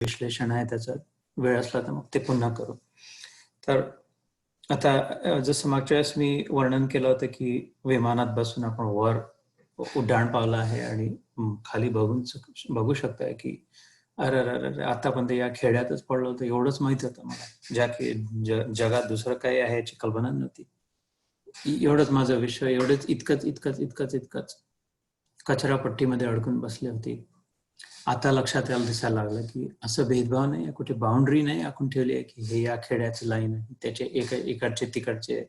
विश्लेषण आहे त्याचं, वेळ असला तर मग ते पुन्हा करू. तर आता जसं मागच्या वेळेस मी वर्णन केलं होतं की विमानात बसून आपण वर उड्डाण पावलं आहे आणि खाली बघू शकताय की अरे आतापर्यंत या खेड्यातच पडलो होतं, एवढंच माहित होतं मला. जगात दुसरं काही आहे याची कल्पना नव्हती. एवढंच माझं विश्व, एवढंच इतकंच कचरापट्टीमध्ये अडकून बसली होती. आता लक्षात यायला दिसायला लागलं की असं भेदभाव नाही, कुठे बाउंड्री नाही आखून ठेवली आहे की हे या खेड्याची लाईन आहे, त्याचे इकडचे तिकडचे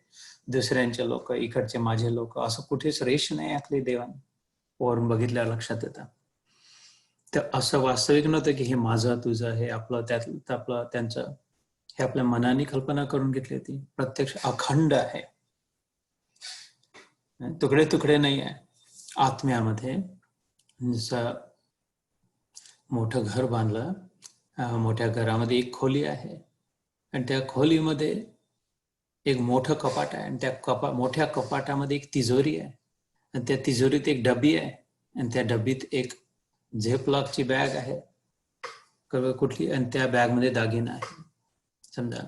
दुसऱ्यांचे लोक, इकडचे माझे लोक, असं कुठेच रेष नाही आखली देवाने. वरून बघितल्यावर लक्षात येतं. तर असं वास्तविक नव्हतं की हे माझं तुझं, हे आपलं त्यात आपलं त्यांचं, हे आपल्या मनाने कल्पना करून घेतली होती. प्रत्यक्ष अखंड आहे, तुकडे तुकडे नाही आहे. आत्म्यामध्ये जसं मोठं घर बांधलं, मोठ्या घरामध्ये एक खोली आहे आणि त्या खोलीमध्ये एक मोठं कपाट आहे आणि त्या मोठ्या कपाटामध्ये एक तिजोरी आहे आणि त्या तिजोरीत एक डबी आहे आणि त्या डबीत एक झेपलॉकची बॅग आहे कुठली, आणि त्या बॅगमध्ये दागिना आहे. समजा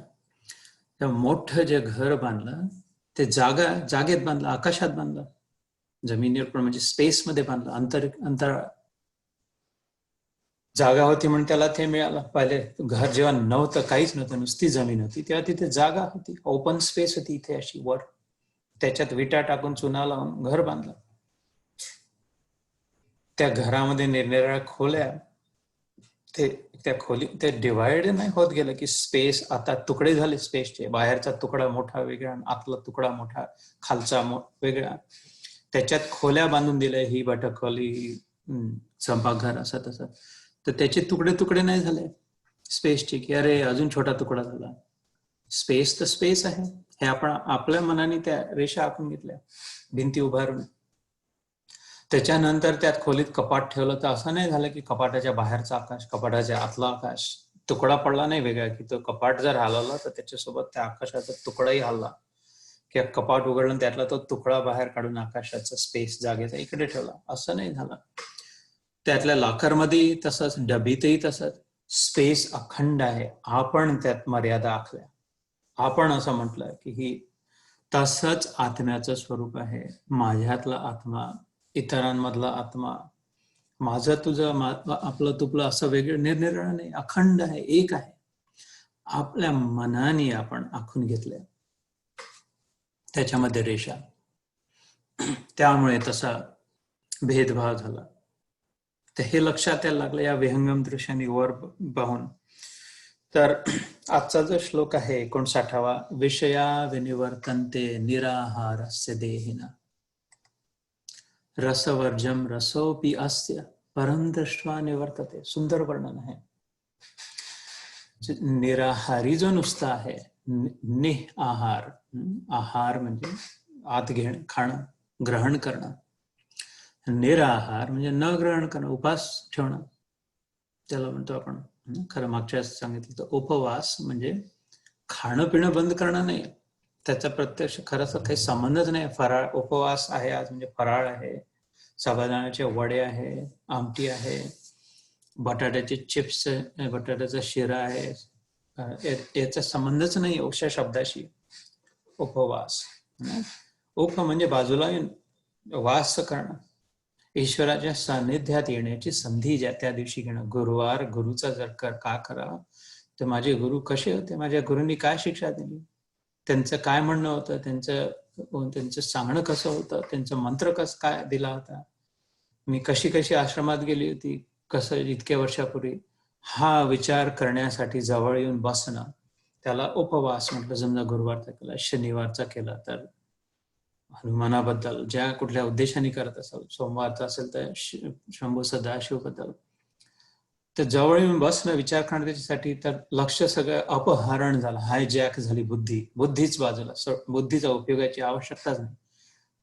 त्या मोठं जे घर बांधलं ते जागेत बांधलं, आकाशात बांधलं, जमिनीवर पण म्हणजे स्पेसमध्ये बांधलं, अंतराळ जागा होती म्हणून त्याला ते मिळालं. पहिले घर जेव्हा नव्हतं, काहीच नव्हतं, नुसती जमीन होती, तेव्हा तिथे जागा होती, ओपन स्पेस होती इथे अशी वर, त्याच्यात विटा टाकून चुना लावून घर बांधलं. त्या घरामध्ये निरनिराळ्या खोल्या, त्या खोली ते डिवाइड नाही होत गेलं की स्पेस आता तुकडे झाले स्पेसचे, बाहेरचा तुकडा मोठा वेगळा, आतला तुकडा मोठा, खालचा वेगळा, त्याच्यात खोल्या बांधून दिल्या, ही बैठक खोली, ही स्वयंपाकघर, असं तसं. तर त्याचे तुकडे तुकडे नाही झाले स्पेसचे की अरे अजून छोटा तुकडा झाला. स्पेस तर स्पेस आहे, हे आपण आपल्या मनाने त्या रेषा आखून घेतल्या, भिंती उभारून. त्याच्यानंतर त्यात खोलीत कपाट ठेवलं तर असं नाही झालं की कपाटाच्या बाहेरचा आकाश, कपाटाच्या आतला आकाश, तुकडा पडला नाही वेगळा की तो कपाट जर हलवला तर त्याच्यासोबत त्या आकाशाचा तुकडाही हलला, किंवा कपाट उघडलं त्यातला तो तुकडा बाहेर काढून आकाशाचा स्पेस जागेचा इकडे ठेवला, असं नाही झालं. त्यातल्या लॉकरमध्ये तसंच, डबीतही तसंच, स्पेस अखंड आहे, आपण त्यात मर्यादा आखल्या. आपण असं म्हटलं की ही तसंच आत्म्याचं स्वरूप आहे. माझ्यातला आत्मा, इतरांमधला आत्मा, माझं तुझं, आपलं तुपलं, असं वेगळं निरनिराळं नाही, अखंड आहे, एक आहे. आपल्या मनाने आपण आखून घेतलंय त्याच्यामध्ये रेषा, त्यामुळे तसा भेदभाव झाला. तर हे लक्षात यायला लागलं या विहंगम दृश्याने वर पाहून. तर आजचा जो श्लोक आहे 59वा, विषया विनिवर्तन्ते निराहारस्य देहिना रसवर्जम रसोपि अस्य परं दृष्ट्वा निवर्तते. सुंदर वर्णन आहे. निराहारी जो नुसता आहे, निह आहार, आहार म्हणजे आत घेणं, खाणं, ग्रहण करणं, निराहार म्हणजे न ग्रहण करणं, उपास ठेवणं, त्याला म्हणतो आपण. खरं मागच्या सांगितलं तर उपवास म्हणजे खाणं पिणं बंद करणं नाही, त्याचा प्रत्यक्ष खरंच काही संबंधच नाही. फराळ, उपवास आहे आज म्हणजे फराळ आहे, साबुदाण्याचे वडे आहे, आमटी आहे, बटाट्याचे चिप्स, बटाट्याचा शिरा आहे, याचा संबंधच नाही अशा शब्दाशी उपवास. उप म्हणजे बाजूला वास करणं, ईश्वराच्या सान्निध्यात येण्याची संधी ज्या त्या दिवशी घेणं. गुरुवार गुरुचा जर का करावा तर माझे गुरु कसे होते, माझ्या गुरूंनी काय शिक्षा दिली, त्यांचं काय म्हणणं होतं, त्यांचं सांगणं कसं होतं, त्यांचं मंत्र कसं काय दिला होता, मी कशी कशी आश्रमात गेली होती, कसं इतक्या वर्षापूर्वी, हा विचार करण्यासाठी जवळ येऊन बसणं, त्याला उपवास म्हटलं. समजा गुरुवारचा केला, शनिवारचा केला तर हनुमानाबद्दल ज्या कुठल्या उद्देशाने करत असाल, सोमवारचा असेल तर शंभू सदाशिव बद्दल, तर जवळ येऊन बसणं, विचार करणं त्याच्यासाठी, तर लक्ष सगळं अपहरण झालं, हायजॅक झाली बुद्धीच बाजूला, बुद्धीचा उपयोगाची आवश्यकताच नाही.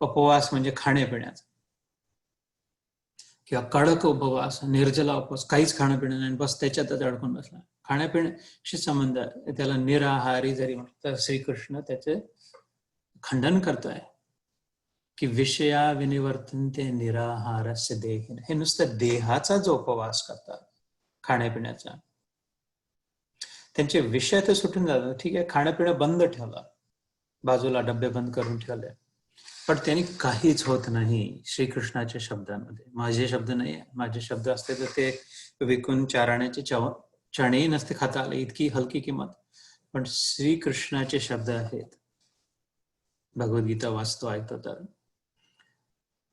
उपवास म्हणजे खाण्यापिण्याचा किंवा कडक उपवास, निर्जला उपवास, काहीच खाणं पिणं नाही, बस त्याच्यातच अडकून बसला. खाण्यापिण्याशी संबंध, त्याला निराहारी जरी म्हटलं तर श्रीकृष्ण त्याचे खंडन करतोय की विषया विनिवर्तन्ते निराहारस्य देहिना. हे नुसतं देहाचा जो उपवास करतात खाण्यापिण्याचा, त्यांचे विषय तर सुटून जातात. ठीक आहे, खाणं पिणं बंद ठेवलं, बाजूला डबे बंद करून ठेवले, पण त्यांनी काहीच होत नाही श्रीकृष्णाच्या शब्दांमध्ये. माझे शब्द नाही आहे, माझे शब्द असते तर ते विकून चाराण्याचे चणेही नसते खाता आले, इतकी हलकी किंमत. पण श्रीकृष्णाचे शब्द आहेत. भगवद्गीता वाचतो ऐकतो तर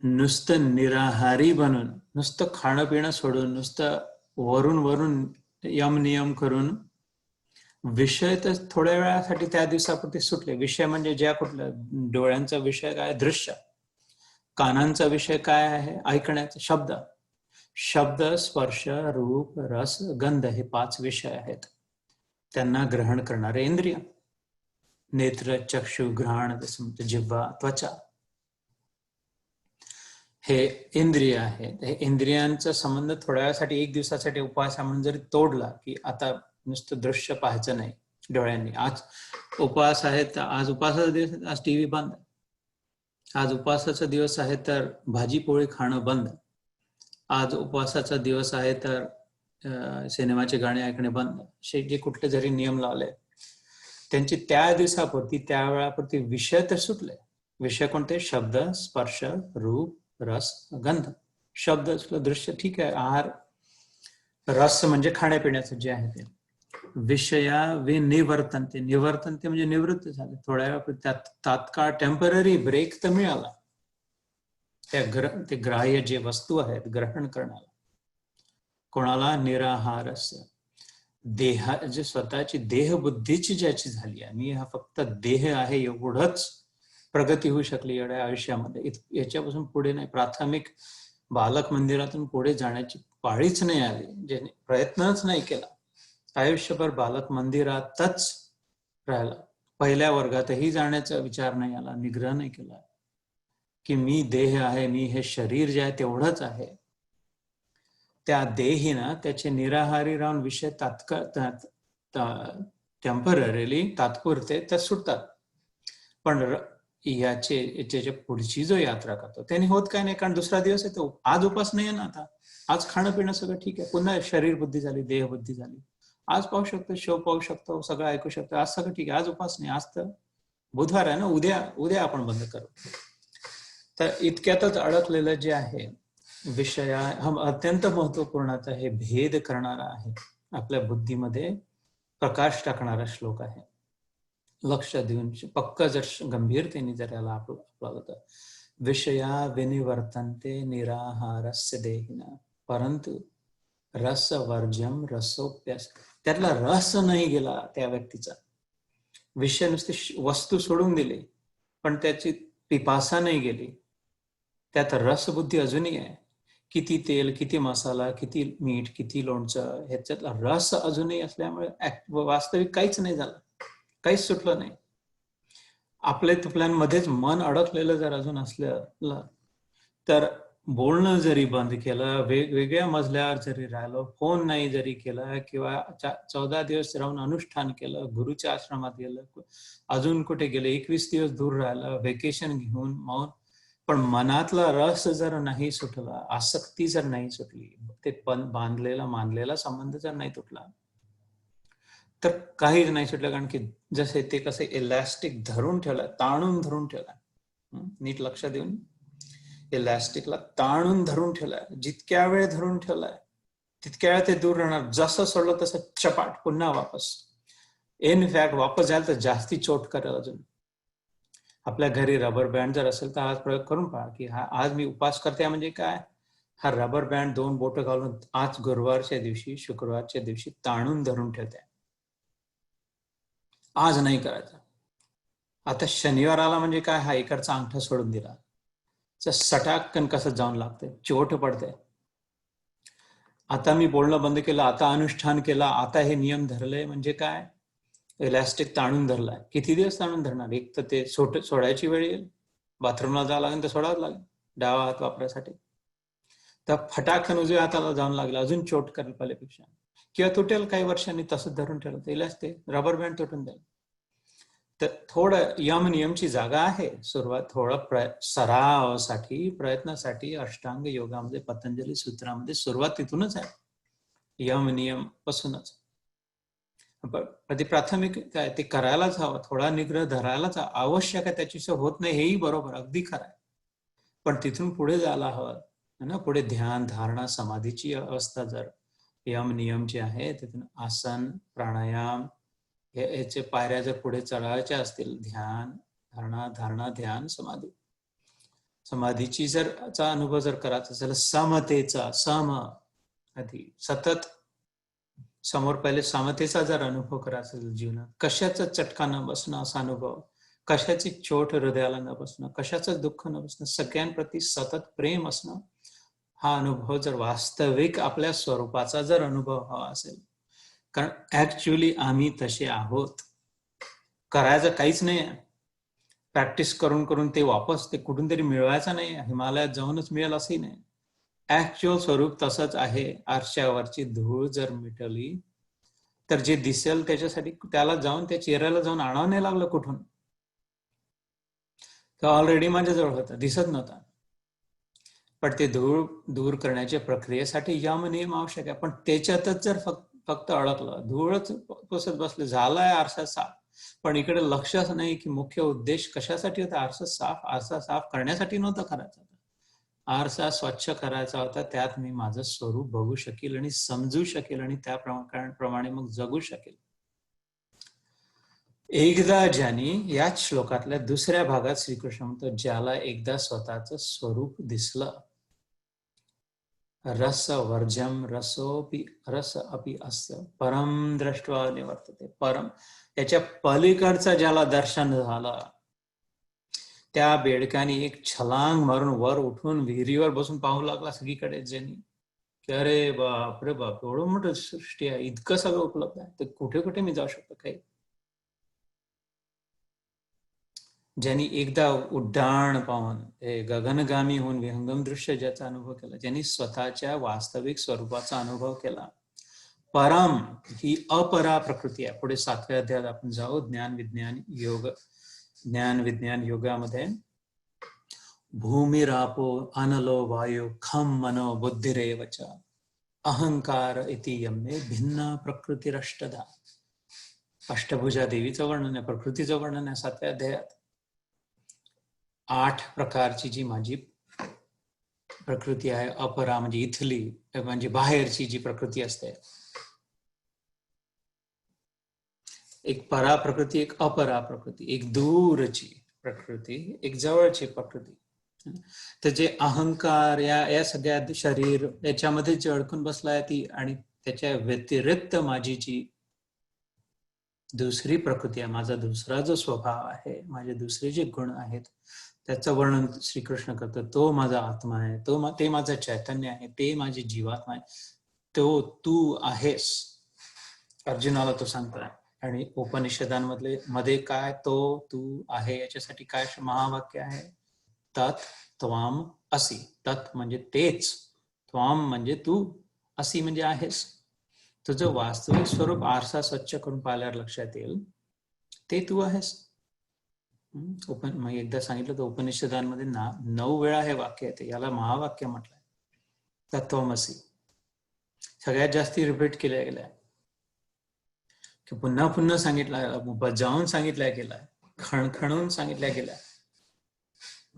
नुसतं निराहारी बनून, नुसतं खाणं पिणं सोडून, नुसतं वरून वरून यम नियम करून विषय तर थोड्या वेळासाठी त्या दिवसापुरते सुटले. विषय म्हणजे ज्या कुठल्या डोळ्यांचा विषय काय, दृश्य. कानांचा विषय काय आहे, ऐकण्याचा शब्द. शब्द, स्पर्श, रूप, रस, गंध हे 5 विषय आहेत. त्यांना ग्रहण करणारे इंद्रिय, नेत्र, चक्षु, घ्राण, जिव्हा, त्वचा, हे इंद्रिय आहेत. हे इंद्रियांचा संबंध थोड्या वेळासाठी, एक दिवसासाठी उपवास म्हणून जरी तोडला की आता नुसतं दृश्य पाहायचं नाही डोळ्यांनी. आज उपवास आहे तर आज उपवासाचा दिवस आहे, आज टीव्ही बंद. आज उपवासाचा दिवस आहे तर भाजी पोळी खाणं बंद. आज उपवासाचा दिवस आहे तर सिनेमाचे गाणे ऐकणे बंद. जे कुठले जरी नियम लावले त्यांची त्या दिवसापुरती, त्या वेळापुरती विषय तर सुटले. विषय कोणते? शब्द, स्पर्श, रूप, रस, गंध. शब्द असलं, दृश्य ठीक आहे, आहार. रस म्हणजे खाण्यापिण्याचं जे आहे ते. विषया विनिवर्तनते, निवर्तनते म्हणजे निवृत्त झाले. थोड्या वेळा तात्काळ टेम्पररी ब्रेक तर मिळाला ते ग्राह्य जे वस्तू आहेत ग्रहण करण्याला. कोणाला? निराहारस्य. देह, जे स्वतःची देहबुद्धीची ज्याची झाली आहे, मी हा फक्त देह आहे एवढंच प्रगती होऊ शकली एवढ्या आयुष्यामध्ये. याच्यापासून पुढे नाही. प्राथमिक बालक मंदिरातून पुढे जाण्याची पाळीच नाही आली, ज्याने प्रयत्नच नाही केला. आयुष्यभर बालक मंदिरातच राहिला. पहिल्या वर्गातही जाण्याचा विचार नाही आला, निग्रह नाही केला की मी देह आहे, मी हे शरीर जे आहे तेवढंच आहे. त्या देहीना त्याचे निराहारी राहून विषय टेम्पररीली, तात्पुरते तर सुटतात. पण याचे पुढची जो यात्रा करतो त्यांनी होत काय नाही, कारण दुसरा दिवस येतो. आज उपास नाही आहे ना, आता आज खाणं पिणं सगळं ठीक आहे, पुन्हा शरीर बुद्धी झाली, देह बुद्धी झाली. आज पाहू शकतो, शो पाहू शकतो, सगळं ऐकू शकतो, आज सगळं ठीक आहे. आज उपास नाही, आज तर बुधवार आहे ना, उद्या आपण बंद करू. तर इतक्यातच अडकलेलं जे आहे विषया, हा अत्यंत महत्वपूर्णाचा हे भेद करणारा आहे, आपल्या बुद्धीमध्ये प्रकाश टाकणारा श्लोक आहे. लक्ष देऊन पक्क जर गंभीरतेने जर याला आपलं तर विषया विनिवर्तनते निराहारस्य देहिना परंतु रसवर्ज्यम रसोप्यस. त्यातला रस नाही गेला त्या व्यक्तीचा. विषय नुसते वस्तू सोडून दिली पण त्याची पिपासा नाही गेली. त्यात रसबुद्धी अजूनही आहे. किती तेल, किती मसाला, किती मीठ, किती लोणचं, ह्याच्यातला रस अजूनही असल्यामुळे वास्तविक काहीच नाही झालं, काहीच सुटलं नाही. आपल्या तुपल्यांमध्येच मन अडकलेलं जर अजून असलं तर बोलणं जरी बंद केलं, वेगवेगळ्या मजल्यावर जरी राहिलो, फोन नाही जरी केला, किंवा 14 दिवस राहून अनुष्ठान केलं, गुरुच्या आश्रमात गेलं, अजून कुठे गेलं, 21 दिवस दूर राहिलं, व्हेकेशन घेऊन मौन, पण मनातला रस जर नाही सुटला, आसक्ती जर नाही सुटली, ते मानलेला संबंध जर नाही तुटला तर काहीच नाही सुटलं. कारण की जसे ते कसे इलॅस्टिक धरून ठेवलं, ताणून धरून ठेवलं. नीट लक्ष देऊन, इलॅस्टिकला ताणून धरून ठेवलाय. जितक्या वेळ धरून ठेवलाय तितक्या वेळ ते दूर राहणार. जसं सोडलं तसं चपाट पुन्हा वापस. इन फॅक्ट वापस जायला तर जास्ती चोट करेल अजून. आपल्या घरी रबर बँड जर असेल तर आज प्रयोग करून पहा की हा आज मी उपास करते म्हणजे काय, हा रबर बँड 2 बोटं घालून आज गुरुवारच्या दिवशी, शुक्रवारच्या दिवशी ताणून धरून ठेवते. आज नाही करायचं. आता शनिवार आला म्हणजे काय, हा इकडचा अंगठा सोडून दिला, सटाकन कसं जाऊन लागते, चोट पडते. आता मी बोलणं बंद केलं, आता अनुष्ठान केलं, आता हे नियम धरले म्हणजे काय, इलॅस्टिक ताणून धरलाय. किती दिवस ताणून धरणार? एक तर ते सोडायची वेळ येईल, बाथरूमला जावं लागेल तर सोडावं लागेल डावा हात वापरायसाठी, तर फटाकन उजव्या हाताला जाऊन लागलं, अजून चोट करेल पहिल्यापेक्षा, किंवा तुटेल काही वर्षांनी. तसंच धरून ठेवलं तर इलॅस्टिक रबर बँड तुटून जाईल. तर थोडं यम नियमची जागा आहे सुरुवात, थोडं सरावासाठी, प्रयत्नासाठी. अष्टांग योगामध्ये, पतंजली सूत्रामध्ये सुरुवात तिथूनच आहे, यम नियम पासूनच. पण ते प्राथमिक काय ते करायलाच हवं, थोडा निग्रह धरायलाच आवश्यक आहे, त्याच्याशिवाय होत नाही, हेही बरोबर, अगदी खरं आहे. पण तिथून पुढे जायला हवं ना, पुढे ध्यान, धारणा, समाधीची अवस्था, जर यम नियम जे आहे तिथून आसन, प्राणायाम याचे पायऱ्या जर पुढे चढायच्या असतील, ध्यान, धारणा, ध्यान, समाधी, समाधीची जर चा अनुभव जर करायचा असेल, समतेचा, आधी सतत समोर पहिले समतेचा जर अनुभव करायचा असेल जीवनात, कशाचा चटका न बसणं असा अनुभव, कशाची चोट हृदयाला न बसणं, कशाचं दुःख न बसणं, सगळ्यांप्रती सतत प्रेम असणं, हा अनुभव जर वास्तविक आपल्या स्वरूपाचा जर अनुभव हवा असेल, कारण ऍक्च्युअली आम्ही तसे आहोत, करायचं काहीच नाही, प्रॅक्टिस करून करून ते वापस ते कुठून तरी मिळवायचं नाही, हिमालयात जाऊनच मिळेल असंही नाही. ऍक्च्युअल स्वरूप तसंच आहे. आरशावरची धूळ जर मिटली तर जे दिसेल त्याच्यासाठी त्याला जाऊन त्या चेहऱ्याला जाऊन आणावं नाही लागलं कुठून, तो ऑलरेडी माझ्याजवळ होता, दिसत नव्हता. पण ते धूळ दूर करण्याच्या प्रक्रियेसाठी यम नियम आवश्यक आहे, पण त्याच्यातच जर फक्त अडकलं, धूळच पुसत बसले, झालाय आरसा साफ, पण इकडे लक्षच नाही की मुख्य उद्देश कशासाठी होता. आरसा साफ करण्यासाठी नव्हता करायचा, आरसा स्वच्छ करायचा होता, त्यात मी माझं स्वरूप बघू शकेल आणि समजू शकेल आणि त्याप्रमाणे मग जगू शकेल. एकदा ज्यानी, याच श्लोकातल्या दुसऱ्या भागात श्रीकृष्ण म्हणतो, ज्याला एकदा स्वतःचं स्वरूप दिसलं, रस वर्जम रसोपि रस अपि अस्य परम दृष्ट्वा निवर्तते, परम त्याच्या पलीकडचा ज्याला दर्शन झालं, त्या बेडकाने एक छलांग मारून वर उठून विहिरीवर बसून पाहू लागला सगळीकडे, ज्यांनी की अरे बाप रे बाप, एवढं मोठं सृष्टी आहे, इतकं सगळं उपलब्ध आहे, तर कुठे कुठे मी जाऊ शकतो. काही ज्यांनी एकदा उड्डाण पाहून गगनगामी होऊन विहंगम दृश्य ज्याचा अनुभव केला, ज्यांनी स्वतःच्या वास्तविक स्वरूपाचा अनुभव केला, परम ही अपरा प्रकृती आहे. पुढे 7व्या अध्यायात आपण जाऊ, ज्ञान विज्ञान योगामध्ये भूमिरापो अनलो वायु खम मनो बुद्धिरेव च अहंकार इति यम्मे भिन्न प्रकृतिरष्टधा. अष्टभुजा देवीचं वर्णन आहे, प्रकृतीचं वर्णन आहे 7व्या अध्यायात. 8 प्रकारची जी माझी प्रकृती आहे, अपरा म्हणजे इथली, म्हणजे बाहेरची जी प्रकृती असते, एक परा प्रकृती, एक अपरा प्रकृती, एक दूरची प्रकृती, एक जवळची प्रकृती. तर जे अहंकार या सगळ्या शरीर याच्यामध्ये जे अडकून बसलाय ती, आणि त्याच्या व्यतिरिक्त माझी जी दुसरी प्रकृती आहे, माझा दुसरा जो स्वभाव आहे, माझे दुसरे जे गुण आहेत, त्याचं वर्णन श्रीकृष्ण करतो. तो माझा आत्मा आहे, ते माझं चैतन्य आहे, ते माझी जीवात्मा आहे, तो तू आहेस, अर्जुनाला तो सांगतोय. आणि उपनिषदांमध्ये काय, तो तू आहे याच्यासाठी काय महावाक्य आहे, तत् त्वाम असि. तत् म्हणजे तेच, त्वाम म्हणजे तू, असि म्हणजे आहेस. तुझं वास्तविक स्वरूप आरसा स्वच्छ करून पाहिल्यावर लक्षात येईल, ते तू आहेस. मग एकदा सांगितलं तर उपनिषदांमध्ये 9 वेळा हे वाक्य येते, याला महावाक्य म्हटलंय, तत्वमसी. सगळ्यात जास्ती रिपीट केल्या गेल्या, की पुन्हा पुन्हा सांगितलं, बजावून सांगितल्या गेलाय, खणखणून सांगितल्या गेल्या,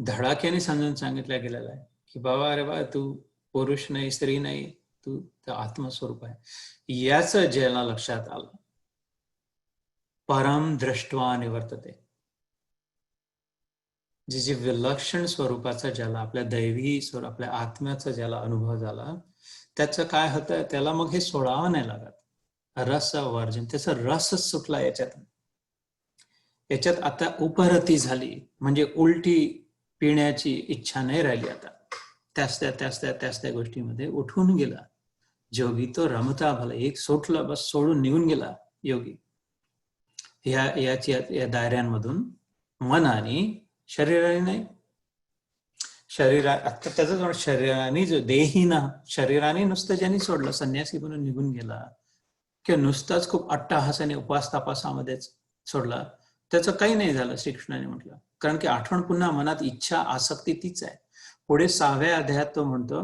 धडाक्याने समजून सांगितल्या गेलेला आहे की बाबा, अरे बा, तू पुरुष नाही, स्त्री नाही, तू आत्मस्वरूप आहे. याच ज्याला लक्षात आलं, परम दृष्ट्वा निवर्तते, जे विलक्षण स्वरूपाचा ज्याला, आपल्या दैवी स्वरूप, आपल्या आत्म्याचा ज्याला अनुभव झाला, त्याचं काय होतं, त्याला मग हे सोडावं नाही लागत. रस वर्जन, त्याचा रसच सुटला याच्यात आता उपरती झाली, म्हणजे उलटी पिण्याची इच्छा नाही राहिली. आता त्याच त्या गोष्टीमध्ये उठून गेला जोगी, तो रमता भला, एक सोडलं बस, सोडून निघून गेला योगी या दायऱ्यांमधून, मनाने, शरीराने नाही. आता त्याचं शरीराने, जो देहीना, शरीराने नुसतं ज्यांनी सोडलं, संन्यासी बनून निघून गेला, किंवा नुसताच खूप अट्टहासाने उपास तापासामध्येच सोडला, त्याचं काही नाही झालं, श्रीकृष्णाने म्हटलं. कारण की आठवण पुन्हा मनात इच्छा, आसक्ती तीच आहे. पुढे 6व्या अध्यायात तो म्हणतो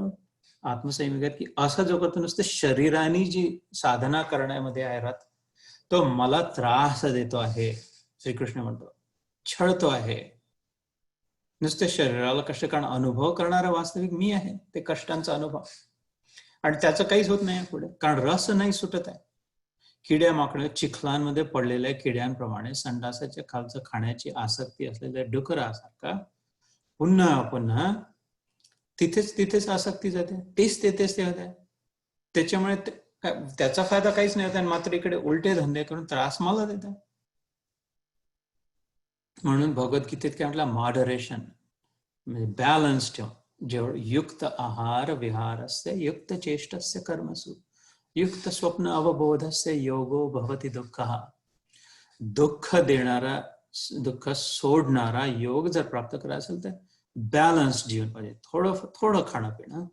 आत्मसंयमिकात, की असं जो करतो नुसतं शरीराने जी साधना करण्यामध्ये आहे राहत, तो मला त्रास देतो आहे, श्रीकृष्ण म्हणतो, छळतो आहे. नुसते शरीराला कष्ट कारण अनुभव करणारा वास्तविक मी आहे, ते कष्टांचा अनुभव. आणि त्याचं काहीच होत नाही पुढे, कारण रस नाही सुटत आहे. किड्या माकड चिखलांमध्ये पडलेल्या किड्यांप्रमाणे संडासाच्या खालचं खाण्याची आसक्ती असलेल्या डुकरासारखा पुन्हा पुन्हा तिथेच आसक्ती जाते, तेच ते होते. त्याच्यामुळे त्याचा फायदा काहीच नाही होता, मात्र इकडे उलटे धंदे करून त्रास मला देतात. म्हणून भगवद्गीतेत काय म्हटलं, मॉडरेशन म्हणजे बॅलन्स ठेव. जेवढं युक्त आहार विहारस्य युक्त चेष्टस्य कर्मसु युक्त स्वप्न अवबोधस्य योगो भवति दुःखः. दुःख देणारा, दुःख सोडणारा योग जर प्राप्त करायचं असेल तर बॅलन्स जीवन पाहिजे. थोडं खाणं पिणं,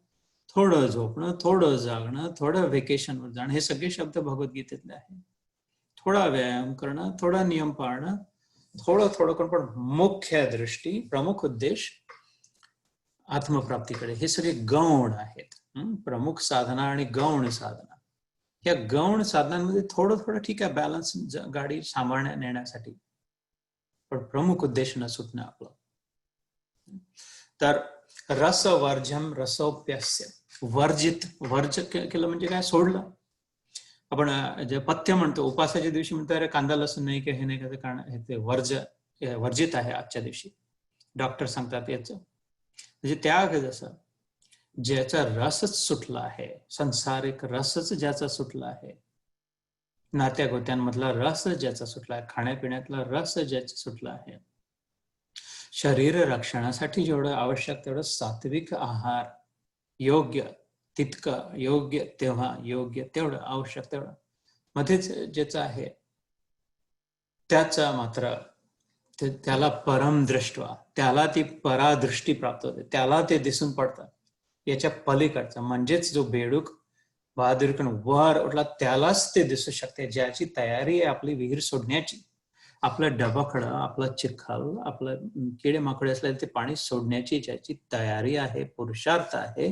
थोडं झोपणं, थोडं जागणं, थोडं व्हेकेशनवर जाणं, हे सगळे शब्द भगवद्गीतेतले आहे. थोडा व्यायाम करणं, थोडा नियम पाळणं, थोडं करून, पण मुख्य दृष्टी, प्रमुख उद्देश आत्मप्राप्तीकडे. हे सगळे गौण आहेत. प्रमुख साधना आणि गौण साधना. या गौण साधनांमध्ये थोडं ठीक आहे बॅलन्स, गाडी सांभाळण्या नेण्यासाठी, पण प्रमुख उद्देश न सुटणं आपलं. तर रसवर्जम रसोप्यस्य, वर्ज केलं म्हणजे काय, सोडलं. आपण जे पथ्य म्हणतो, उपासाच्या दिवशी म्हणतो अरे कांदा लसूण नाही की हे नाही का, कारण ते वर्जित आहे आजच्या दिवशी, डॉक्टर सांगतात याचं म्हणजे त्याग. जसं ज्याचा रसच सुटला आहे, संसारिक रसच ज्याचा सुटला आहे, नात्या गोत्यांमधला रस ज्याचा सुटला आहे, खाण्यापिण्यातला रस ज्याचा सुटला आहे, शरीर रक्षणासाठी जेवढं आवश्यक तेवढं सात्विक आहार, योग्य तितकं, योग्य तेव्हा, योग्य तेवढं, आवश्यक तेवढं मध्येच ज्याचं आहे, त्याचा मात्र त्याला परमदृष्टवा, त्याला ती परादृष्टी प्राप्त होते, त्याला ते दिसून पडतं. याच्या पलीकडचा म्हणजेच जो बेडूक बहादुरीकडून वर उठला त्यालाच ते दिसू शकते, ज्याची तयारी आहे आपली विहीर सोडण्याची, आपलं डबखडं, आपलं चिखल, आपलं किडे माकडे असलेलं ते पाणी सोडण्याची ज्याची तयारी आहे, पुरुषार्थ आहे,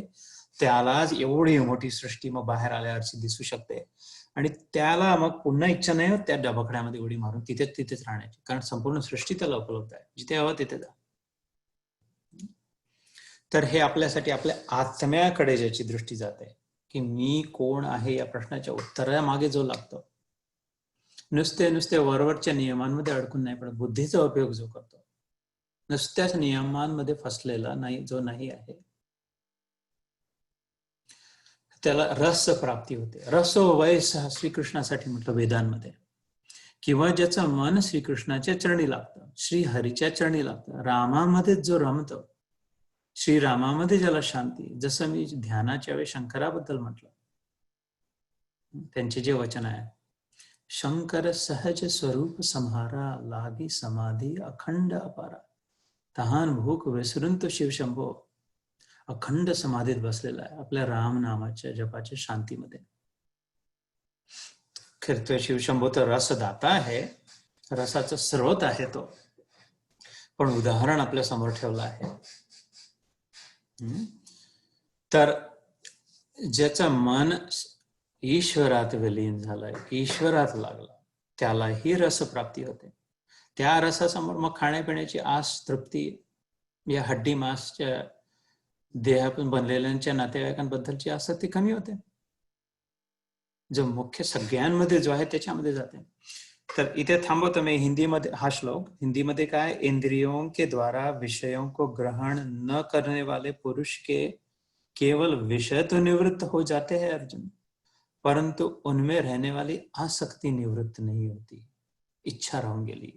त्यालाच एवढी मोठी सृष्टी मग बाहेर आल्यावरची दिसू शकते. आणि त्याला मग पुन्हा इच्छा नाही होत त्या डबखड्यामध्ये उडी मारून तिथेच राहण्याची, कारण संपूर्ण सृष्टी त्याला उपलब्ध आहे, जिथे हवं तिथे जा. तर हे आपल्यासाठी आपल्या आत्म्याकडे ज्याची दृष्टी जाते, की मी कोण आहे या प्रश्नाच्या उत्तरामागे जो लागतो, नुसते वरवरच्या नियमांमध्ये अडकून नाही पडत, बुद्धीचा उपयोग जो करतो, नुसत्याच नियमांमध्ये फसलेला नाही, जो नाही आहे, त्याला रस प्राप्ती होते. रसो वैस श्रीकृष्णासाठी म्हटलं वेदांमध्ये. किंवा ज्याचं मन श्रीकृष्णाच्या चरणी लागतं, श्री हरीच्या चरणी लागतं, रामामध्येच जो रमतो, श्रीरामामध्ये ज्याला शांती, जसं मी ध्यानाच्या वेळी शंकराबद्दल म्हटलं, त्यांचे जे वचन आहे, शंकर सहज स्वरूप संहारा, लागी समाधी अखंड अपारा, तहान भूक विसरून तो शिवशंभो अखंड समाधीत बसलेला आहे आपल्या राम नामाच्या जपाच्या शांतीमध्ये. खरं शिवशंभो तर रसदाता आहे, रसाचा स्रोत आहे तो, पण उदाहरण आपल्या समोर ठेवलं आहे. तर ज्याचं मन ईश्वरात विलीन झालंय, ईश्वरात लागलं, त्यालाही रसप्राप्ती होते. त्या रसासमोर मग खाण्यापिण्याची आस, तृप्ती, या हड्डी मासच्या देहातून बनलेल्यांच्या नातेवाईकांबद्दलची आसक्ती कमी होते, जो मुख्य सगळ्यांमध्ये जो आहे त्याच्यामध्ये जाते. तर इथे थांबवतो मी हिंदीमध्ये हा श्लोक. हिंदीमध्ये काय, इंद्रियों के द्वारा विषयों को ग्रहण न करने वाले पुरुष के केवल विषय तो निवृत्त हो जाते हैं अर्जुन, परंतु उनमें रहने वाली आसक्ति निवृत्त नहीं होती, इच्छा रहून गेली.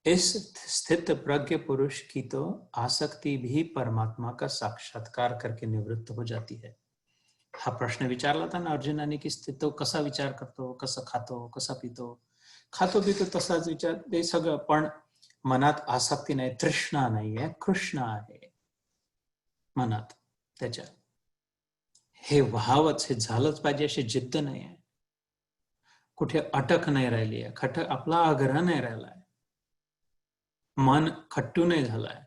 इस स्थित प्रज्ञ पुरुष की तो आसक्ति भी परमात्मा का साक्षात्कार करके निवृत्त हो जाती है. हा प्रश्न विचारला था ना अर्जुनाने, की तो कसा विचार करतो, कसं खातो, कसा पितो, खातो पितो तसाच विचार, ते सगळं, पण मनात आसक्ती नाही, तृष्णा नाही आहे, कृष्ण आहे मनात त्याच्या. हे व्हावंच, हे झालंच पाहिजे अशी जिद्द नाही आहे, कुठे अटक नाही राहिली आहे, आपला आग्रह नाही राहिला आहे, मन खट्टू नाही झालाय,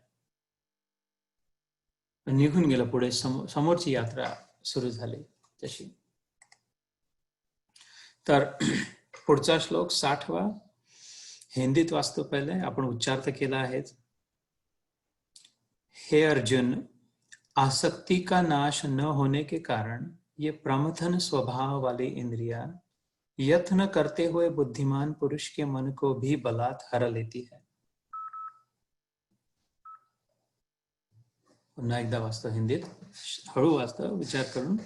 निघून गेलं पुढे, समोरची यात्रा सुरू झाली तशी. तर पुढचा श्लोक 60वा हिंदीत वाचतो. पहिले आपण उच्चार तर केला आहेच. हे अर्जुन, आसक्ति का नाश न होने के कारण ये प्रमथन स्वभाव वाली इंद्रिया यत्न करते हुए बुद्धिमान पुरुष के मन को भी बलात् हर लेती है. पुन्हा एकदा वाचतो हिंदीत, हळू वाचतो विचार करून.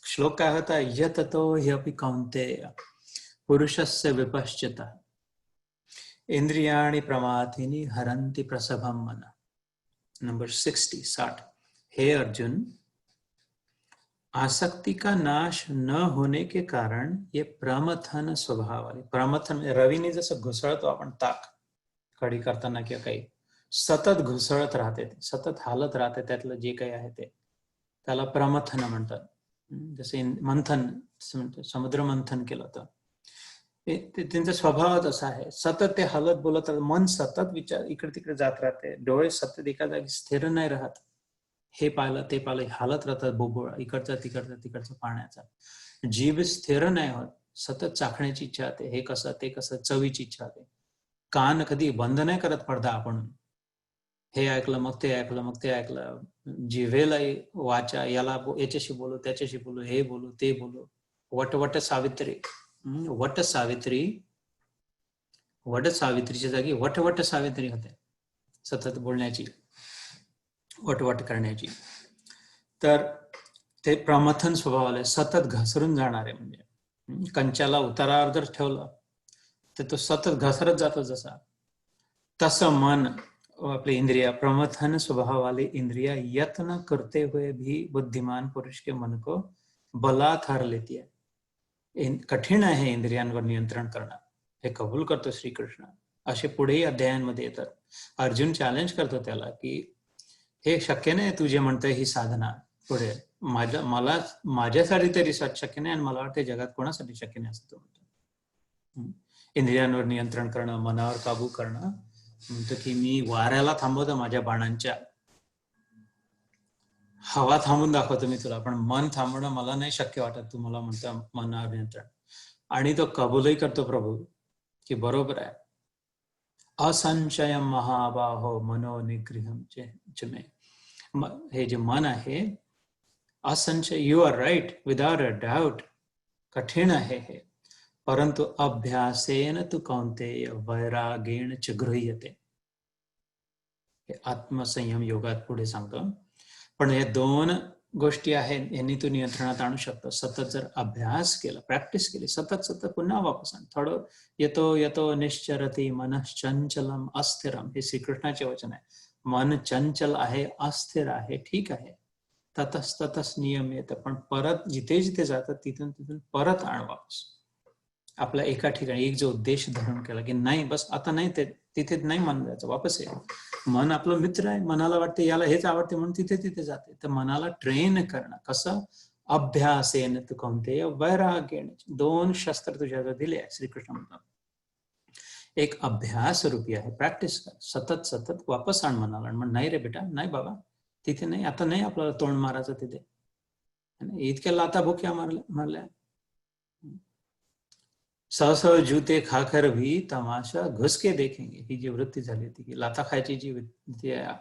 श्लोक काय होता? यततो ह्यपि कौन्तेय पुरुषस्य विपश्चितः इंद्रियाणि प्रमाथिनी हरन्ति प्रसभं मन. नंबर 60. हे अर्जुन, आसक्ति का नाश न होने के कारण ये प्रमथन स्वभाव वाले, प्रमथन रवीने जसं घुसळतो आपण ताक कढी करताना किंवा काही, सतत घुसळत राहते, सतत हालत राहते, त्यातलं जे काही आहे ते त्याला प्रमथन म्हणतात. जसे मंथन, समुद्र मंथन केलं होतं, त्यांचा स्वभाव असा आहे, सतत ते हलत बोलत, मन सतत विचार इकडे तिकडे जात राहते, डोळे सतत एका जागी स्थिर नाही राहत, हे पाहिलं ते पाहिलं हालत राहतात, बोबोळा इकडचा तिकडचा पाण्याचा, जीभ स्थिर नाही होत, सतत चाखण्याची इच्छा होते, हे कसं ते कसं, चवीची इच्छा होते, कान कधी बंद नाही करत पडदा आपण, हे ऐकलं मग ते ऐकलं मग ते ऐकलं, जिभेला वाचा, याला याच्याशी बोलू त्याच्याशी बोलू, हे बोलू ते बोलू, वट सावित्री, वट सावित्रीच्या जागी वट सावित्री होते, सतत बोलण्याची, वटवट करण्याची. तर ते प्रमथन स्वभाव आले, सतत घसरून जाणारे, म्हणजे कंचाला उतारावर जर ठेवलं तर तो सतत घसरत जातो, जसा तसं मन आपले इंद्रिया, प्रमथन स्वभाव वाले इंद्रिया यत्न करते हुए भी बुद्धिमान पुरुष के मन को बलात् हर लेती है. कठीण आहे इंद्रियांवर नियंत्रण करणं, हे कबूल करतो श्रीकृष्ण. असे पुढेही अध्यायांमध्ये येतात. अर्जुन चॅलेंज करतो त्याला की हे शक्य नाही, तू जे म्हणतोय ही साधना पुढे माझ्यासाठी तरी शक्य नाही, आणि मला वाटतं जगात कोणासाठी शक्य नाही असं तो म्हणतो. इंद्रियांवर नियंत्रण करणं, मनावर काबू करणं, म्हणतो की मी वाऱ्याला थांबवतो माझ्या बाणांच्या, हवा थांबून दाखवतो मी तुला, पण मन थांबवणं मला नाही शक्य वाटत, तू मला म्हणतो मनावर नियंत्रण. आणि तो कबूलही करतो प्रभू की बरोबर आहे. असंशयम महाबाहो मनो निग्रहम च मे, हे जे मन आहे असंशय, you are right without a doubt, कठीण आहे हे, परंतु अभ्यासेन तु कौन्तेय वैरागेण च गृह्यते. हे आत्मसंयम योगात पुढे सांगतो. पण हे दोन गोष्टी आहेत, यांनी तू नियंत्रणात आणू शकतो सतत जर अभ्यास केला, प्रॅक्टिस केली, सतत पुन्हा वापस आण. थोडं येतो येतो निश्चरती मनश्चंचलम अस्थिरम, हे श्रीकृष्णाचे वचन आहे. मन चंचल आहे, अस्थिर आहे, ठीक आहे, ततच नियम येतं, पण परत जिथे जिथे जातात तिथून परत आण वापस. आपला एका ठिकाणी एक जो उद्देश धरून केला की नाही बस आता नाही, ते तिथे नाही मन जायचं, वापस आहे. मन आपलं मित्र आहे, मनाला वाटते याला हेच आवडते म्हणून तिथे जाते. तर मनाला ट्रेन करणं कसं? अभ्यासेन तु कौन्तेय वैराग्येण. दोन शस्त्र तुझ्याला दिले आहे श्रीकृष्ण म्हणतात. एक अभ्यास रूपी आहे, प्रॅक्टिस कर, सतत वापस आण मनाला. म्हण नाही रे बेटा, नाही बाबा तिथे नाही, आता नाही आपल्याला तोंड मारायचं तिथे, इतक्या लाथा भुक्या मारल्या. सहसह जूते खाकर भी तमाशा घुस के देखेंगे, ही जी वृत्ती झाली होती की लाथा खायची जी वृत्ती आहे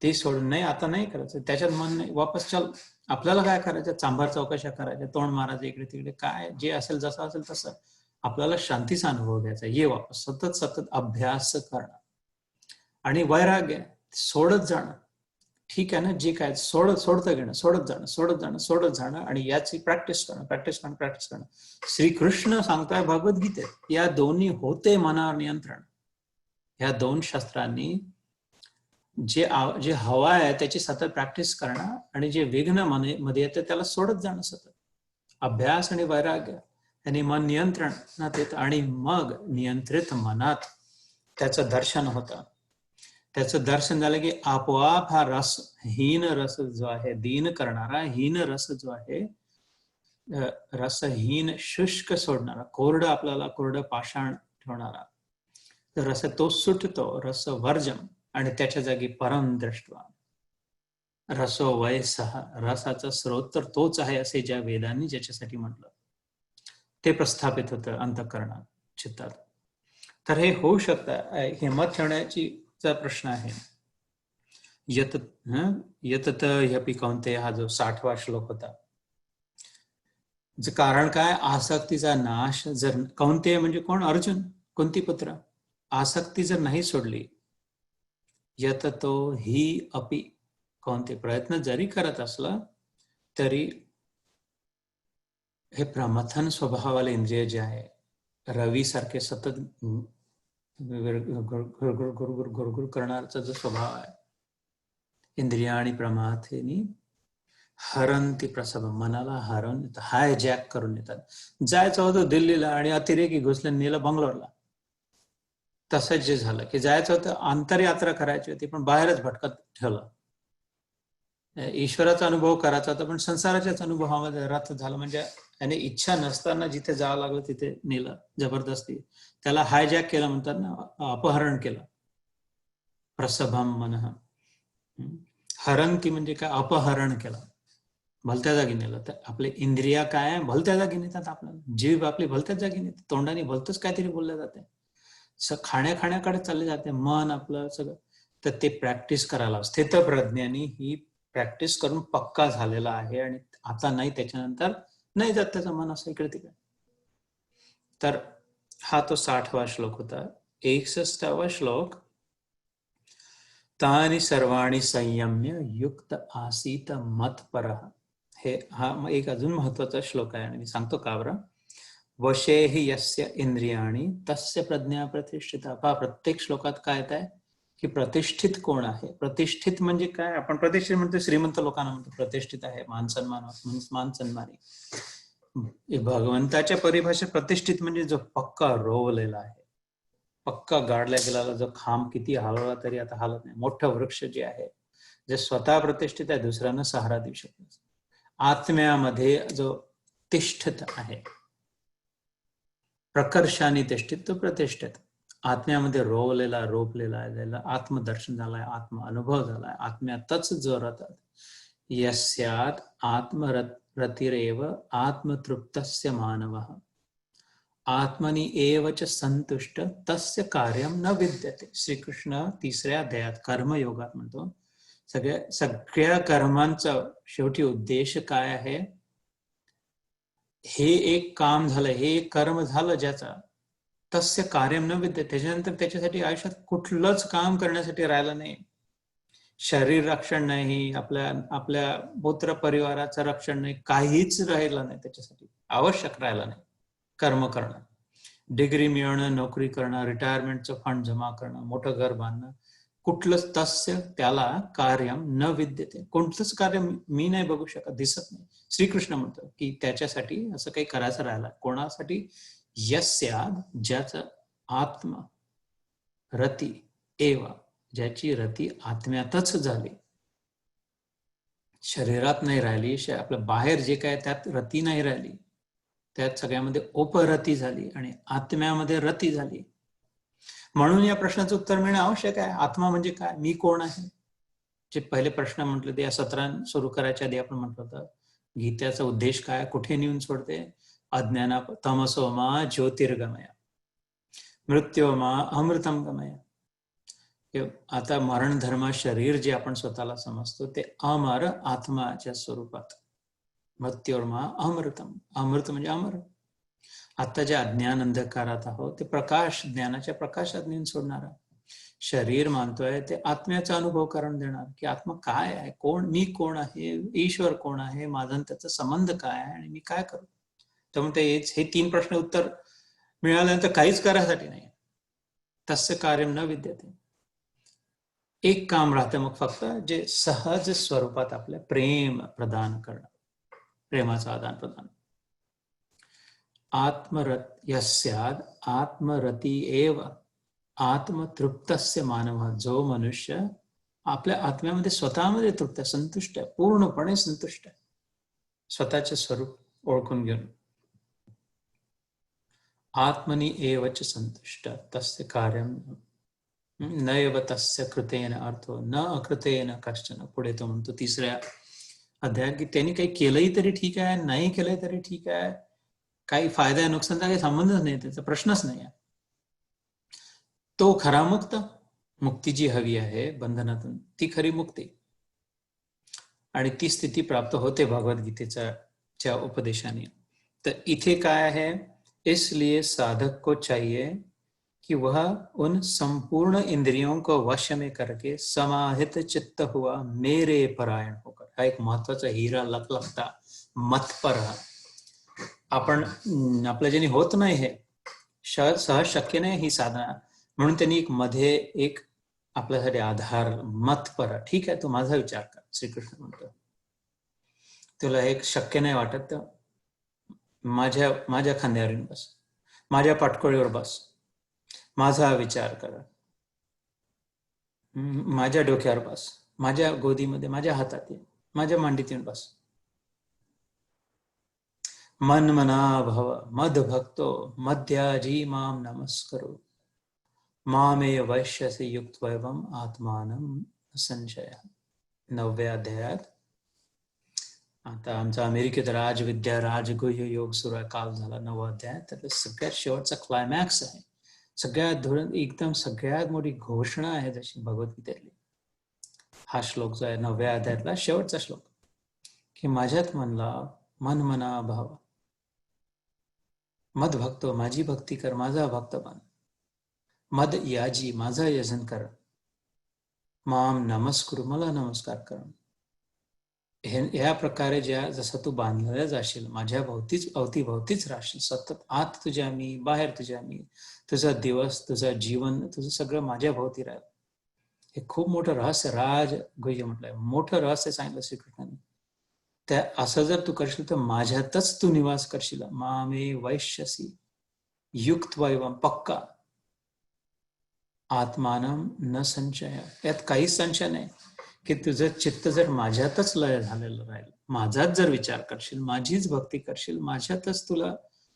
ती सोडून नाही, आता नाही करायचं, त्याच्यात मन नाही, वापस चल. आपल्याला काय करायचं? चांभार चौकशा करायच्या, तोंड मारायचं इकडे तिकडे, काय जे असेल जसं असेल तसं, आपल्याला शांतीचा अनुभव घ्यायचा. ये वापस सतत अभ्यास करणं आणि वैराग्य, सोडत जाणं. ठीक आहे ना, जे काय सोडतं घेणं, सोडत जाणं आणि याची प्रॅक्टिस करणं. श्रीकृष्ण सांगताय भगवद्गीतेत, या दोन्ही होते मनावर नियंत्रण. या दोन शस्त्रांनी जे हवा आहे त्याची सतत प्रॅक्टिस करणं, आणि जे विघ्न मध्ये येते त्याला सोडत जाणं सतत. अभ्यास आणि वैराग्य यांनी मन नियंत्रणात येतं, आणि मग नियंत्रित मनात त्याचं दर्शन होतं. त्याचं दर्शन झालं की आपोआप हा रस, हीन रस जो आहे, दीन करणारा हीन रस जो आहे, रसहीन शुष्क सोडणारा, आपल्याला कोरडं पाषाण ठेवणारा रस, तो सुटतो, रस वर्जम, आणि त्याच्या जागी परम दृष्ट्वा रसो वयसः, रसाचा स्रोत तर तोच आहे असे ज्या वेदांनी ज्याच्यासाठी म्हटलं. ते प्रस्थापित होतं अंतःकरणात, चित्तात. तर हे होऊ शकतं. हिंमत ठेवण्याचा प्रश्न आहे. यतत ह्यपि कौन्तेय, हा जो 60वा श्लोक होता. कारण काय? आसक्तीचा नाश. जर कौन्तेय म्हणजे कोण? अर्जुन, कुंतीपुत्र. आसक्ती जर नाही सोडली, यततो हि अपि कौन्तेय, प्रयत्न जरी करत असला तरी हे प्रमथन स्वभावाले इंद्रिय जे आहे, रवी सारखे सतत गुरगुर करणारचा जो स्वभाव आहे, इंद्रिया आणि प्रमाथेनी हरंती प्रसभ, मनाला हरवून येतात, हायजॅक करून येतात. जायचं होतं दिल्लीला आणि अतिरेकी घुसले, नेलं बंगलोरला. तसंच जे झालं की जायचं होतं, आंतरयात्रा करायची होती, पण बाहेरच भटकत ठेवलं. ईश्वराचा अनुभव करायचा होता, पण संसाराच्याच अनुभवामध्ये रथ झालं. म्हणजे त्याने इच्छा नसताना जिथे जावं लागलं तिथे नेलं जबरदस्ती. त्याला हायजॅक केलं म्हणतात ना, अपहरण केलं. प्रसभम मनः, हरंती म्हणजे काय? अपहरण केलं, भलत्या जागी नेलं. तर आपले इंद्रिया काय आहे? भलत्या जागी नेतात आपल्याला. जीभ आपली भलत्याच जागी नेते, तोंडाने भलतंच काहीतरी बोललं जाते, खाण्याकडे चालले जाते, मन आपलं सगळं. तर ते प्रॅक्टिस करायला, स्थितप्रज्ञानी ही प्रॅक्टिस करून पक्का झालेला आहे, आणि आता नाही, त्याच्यानंतर नाही जात त्याचं मन असं इकडे तिकडे. तर हा तो 60वा श्लोक होता. 61वा श्लोक, तानि सर्वाणि संयम्य युक्त आसीत मत्परः. हा एक अजून महत्वाचा श्लोक आहे, आणि मी सांगतो का बरं. वशे हि यस्य इंद्रियाणि तस्य प्रज्ञा प्रतिष्ठिता. पहा, प्रत्येक श्लोकात काय येत आहे की प्रतिष्ठित कोण आहे. प्रतिष्ठित म्हणजे काय? आपण प्रतिष्ठित म्हणतो श्रीमंत लोकांना म्हणतो प्रतिष्ठित आहे, मान सन्मानी. भगवंताच्या परिभाषेत प्रतिष्ठित म्हणजे जो पक्का रोवलेला आहे, पक्का गाडल्या गेलेला जो खांब किती हलवला तरी आता हालत नाही, मोठं वृक्ष जे आहे, जे स्वतः प्रतिष्ठित आहे, दुसऱ्यांना सहारा देऊ शकतो. आत्म्यामध्ये जो तिष्ठित आहे, प्रकर्षाने तिष्ठित, तो प्रतिष्ठित. आत्म्यामध्ये रोपलेला आत्मदर्शन झालाय, आत्म अनुभव झालाय, आत्म्यातच जो राहतात. यस्यात आत्मरतिरेव आत्मतृप्तस्य मानवः आत्मनि एव च संतुष्ट तस्य कार्यम न विद्यते. श्रीकृष्ण 3ऱ्या अध्यायात कर्मयोगात म्हणतो, सगळ्या कर्मांचा शेवटी उद्देश काय आहे? हे एक काम झालं, हे एक कर्म झालं ज्याचा, तस्य कार्यम न विद्यते, त्याच्यानंतर त्याच्यासाठी आयुष्यात कुठलंच काम करण्यासाठी राहिलं नाही. शरीर रक्षण नाही, आपल्या पुत्र परिवाराचं रक्षण नाही, काहीच राहिलं नाही त्याच्यासाठी, आवश्यक राहिलं नाही कर्म करणं. डिग्री मिळवणं, नोकरी करणं, रिटायरमेंटचं फंड जमा करणं, मोठं घर बांधणं, कुठलंच तस्य त्याला कार्यम न विद्यते, कोणतंच कार्य मी नाही बघू शकत, दिसत नाही. श्रीकृष्ण म्हणतो की त्याच्यासाठी असं काही करायचं राहिलं. कोणासाठी? यस्याद, ज्याचं आत्म रती एव, ज्याची रती आत्म्यातच झाली, शरीरात नाही राहिली, आपलं बाहेर जे काय त्यात रती नाही राहिली, त्यात सगळ्यामध्ये उपरती झाली आणि आत्म्यामध्ये रती झाली. म्हणून या प्रश्नाचं उत्तर मिळणं आवश्यक आहे. आत्मा म्हणजे काय? मी कोण आहे? जे पहिले प्रश्न म्हटले ते या सत्रात सुरू करायच्या आधी आपण म्हटलं होतं, गीतेचा उद्देश काय, कुठे नेऊन सोडते? अज्ञाना तमसोमा ज्योतिर्गमय, मृत्योमा अमृतम गमय. आता मरण धर्म शरीर जे आपण स्वतःला समजतो ते अमर आत्माच्या स्वरूपात, मृत्योर्मा अमृतम, अमृत म्हणजे अमर. आता जे अज्ञान अंधकारात आहोत ते प्रकाश, ज्ञानाच्या प्रकाशात नेऊन सोडणारा. शरीर मानतोय ते आत्म्याचा अनुभव करून देणार की आत्मा काय आहे, कोण मी, कोण आहे, ईश्वर कोण आहे, माझा त्याचा संबंध काय आहे, आणि मी काय करू. त्यामुळे हे 3 प्रश्न उत्तर मिळाल्यानंतर काहीच करायसाठी नाही, तस्य कार्यम न विद्यते. एक काम राहतं मग फक्त, जे सहज स्वरूपात आपल्या प्रेम प्रदान करणं, प्रेमाचं आदान प्रदान. यस्याद आत्मरती एव आत्मतृप्तस्य मानव, जो मनुष्य आपल्या आत्म्यामध्ये स्वतःमध्ये तृप्त, संतुष्ट आहे, पूर्णपणे संतुष्ट आहे, स्वतःचे स्वरूप ओळखून घेऊन. आत्मनि एवच संतुष्ट तस्य कार्यम नैव तस्य कृतेन अर्थो न अकृतेन कश्चन. पुढे तो म्हणतो 3ऱ्या अध्यायात की त्यांनी काही केलंही तरी ठीक आहे, नाही केलंही तरी ठीक आहे, काही फायदा नुकसानचा काही संबंधच नाही, त्याचा प्रश्नच नाही आहे. तो खरा मुक्त, मुक्ती जी हवी आहे बंधनातून ती खरी मुक्ती, आणि ती स्थिती प्राप्त होते भगवद्गीतेच्या उपदेशाने. तर इथे काय है, इसलिए साधक को चाहिए कि वह उन संपूर्ण इंद्रियों को वश में करके समाहित चित्त हुआ मेरे परायण होकर, हा एक महत्वाचा हीरा लखलखता मतपर. आपण आपल्या ज्याने होत नाही हे सहज शक्य नाही ही साधना, म्हणून त्यांनी एक मध्ये एक आपल्यासाठी आधार मतपर. ठीक आहे, तू माझा विचार कर, श्रीकृष्ण म्हणतो, तुला एक शक्य नाही वाटत तर माझ्या खांद्यावर बस, माझ्या पाठकोळीवर बस, माझा विचार कर, माझ्या डोक्यावर बस, माझ्या गोदीमध्ये, माझ्या हातात ये, माझ्या मांडीत येऊन बस. मन मना भव मद भक्तो मध्याजी माम नमस्करो मामे वैश्यसे युक्त वैभम आत्मानम संशय. 9व्या अध्यायात आता आमचा अमेरिकेत राजविद्या राजगुह्य योग सुरू आहे, काल झाला 9वा अध्याय. तर सगळ्यात शेवटचा क्लायमॅक्स आहे, सगळ्यात धोरण एकदम सगळ्यात मोठी घोषणा आहे जशी भगवद्गीतेतली. हा श्लोक जो आहे 9व्या अध्यायातला शेवटचा श्लोक, की माझ्यात म्हणला मन मना भाव, मद भक्तो माझी भक्ती कर, माझा भक्त बन, मद याजी माझा यजन कर, माम नमस्कुरु मला नमस्कार कर. ह्या प्रकारे जसं तू बांधलेला जाशील, माझ्या अवतीभोवतीच राहशील, सतत आत तुझ्या मी, बाहेर तुझ्या मी, तुझा दिवस, तुझं जीवन, तुझं सगळं माझ्या भोवती राहील. हे खूप मोठं रहस्य, राजगुह्य म्हटलंय, मोठं रहस्य सांगितलं श्रीकृष्णाने. त्या असं जर तू करशील तर माझ्यातच तू निवास करशील. मामे वैश्यसी युक्त वैवम, पक्का, आत्मानम न संशय, यात काहीच संशय नाही की तुझं चित्त जर माझ्यातच लय झालेलं राहील, माझाच जर विचार करशील, माझीच भक्ती करशील, माझ्यातच तुला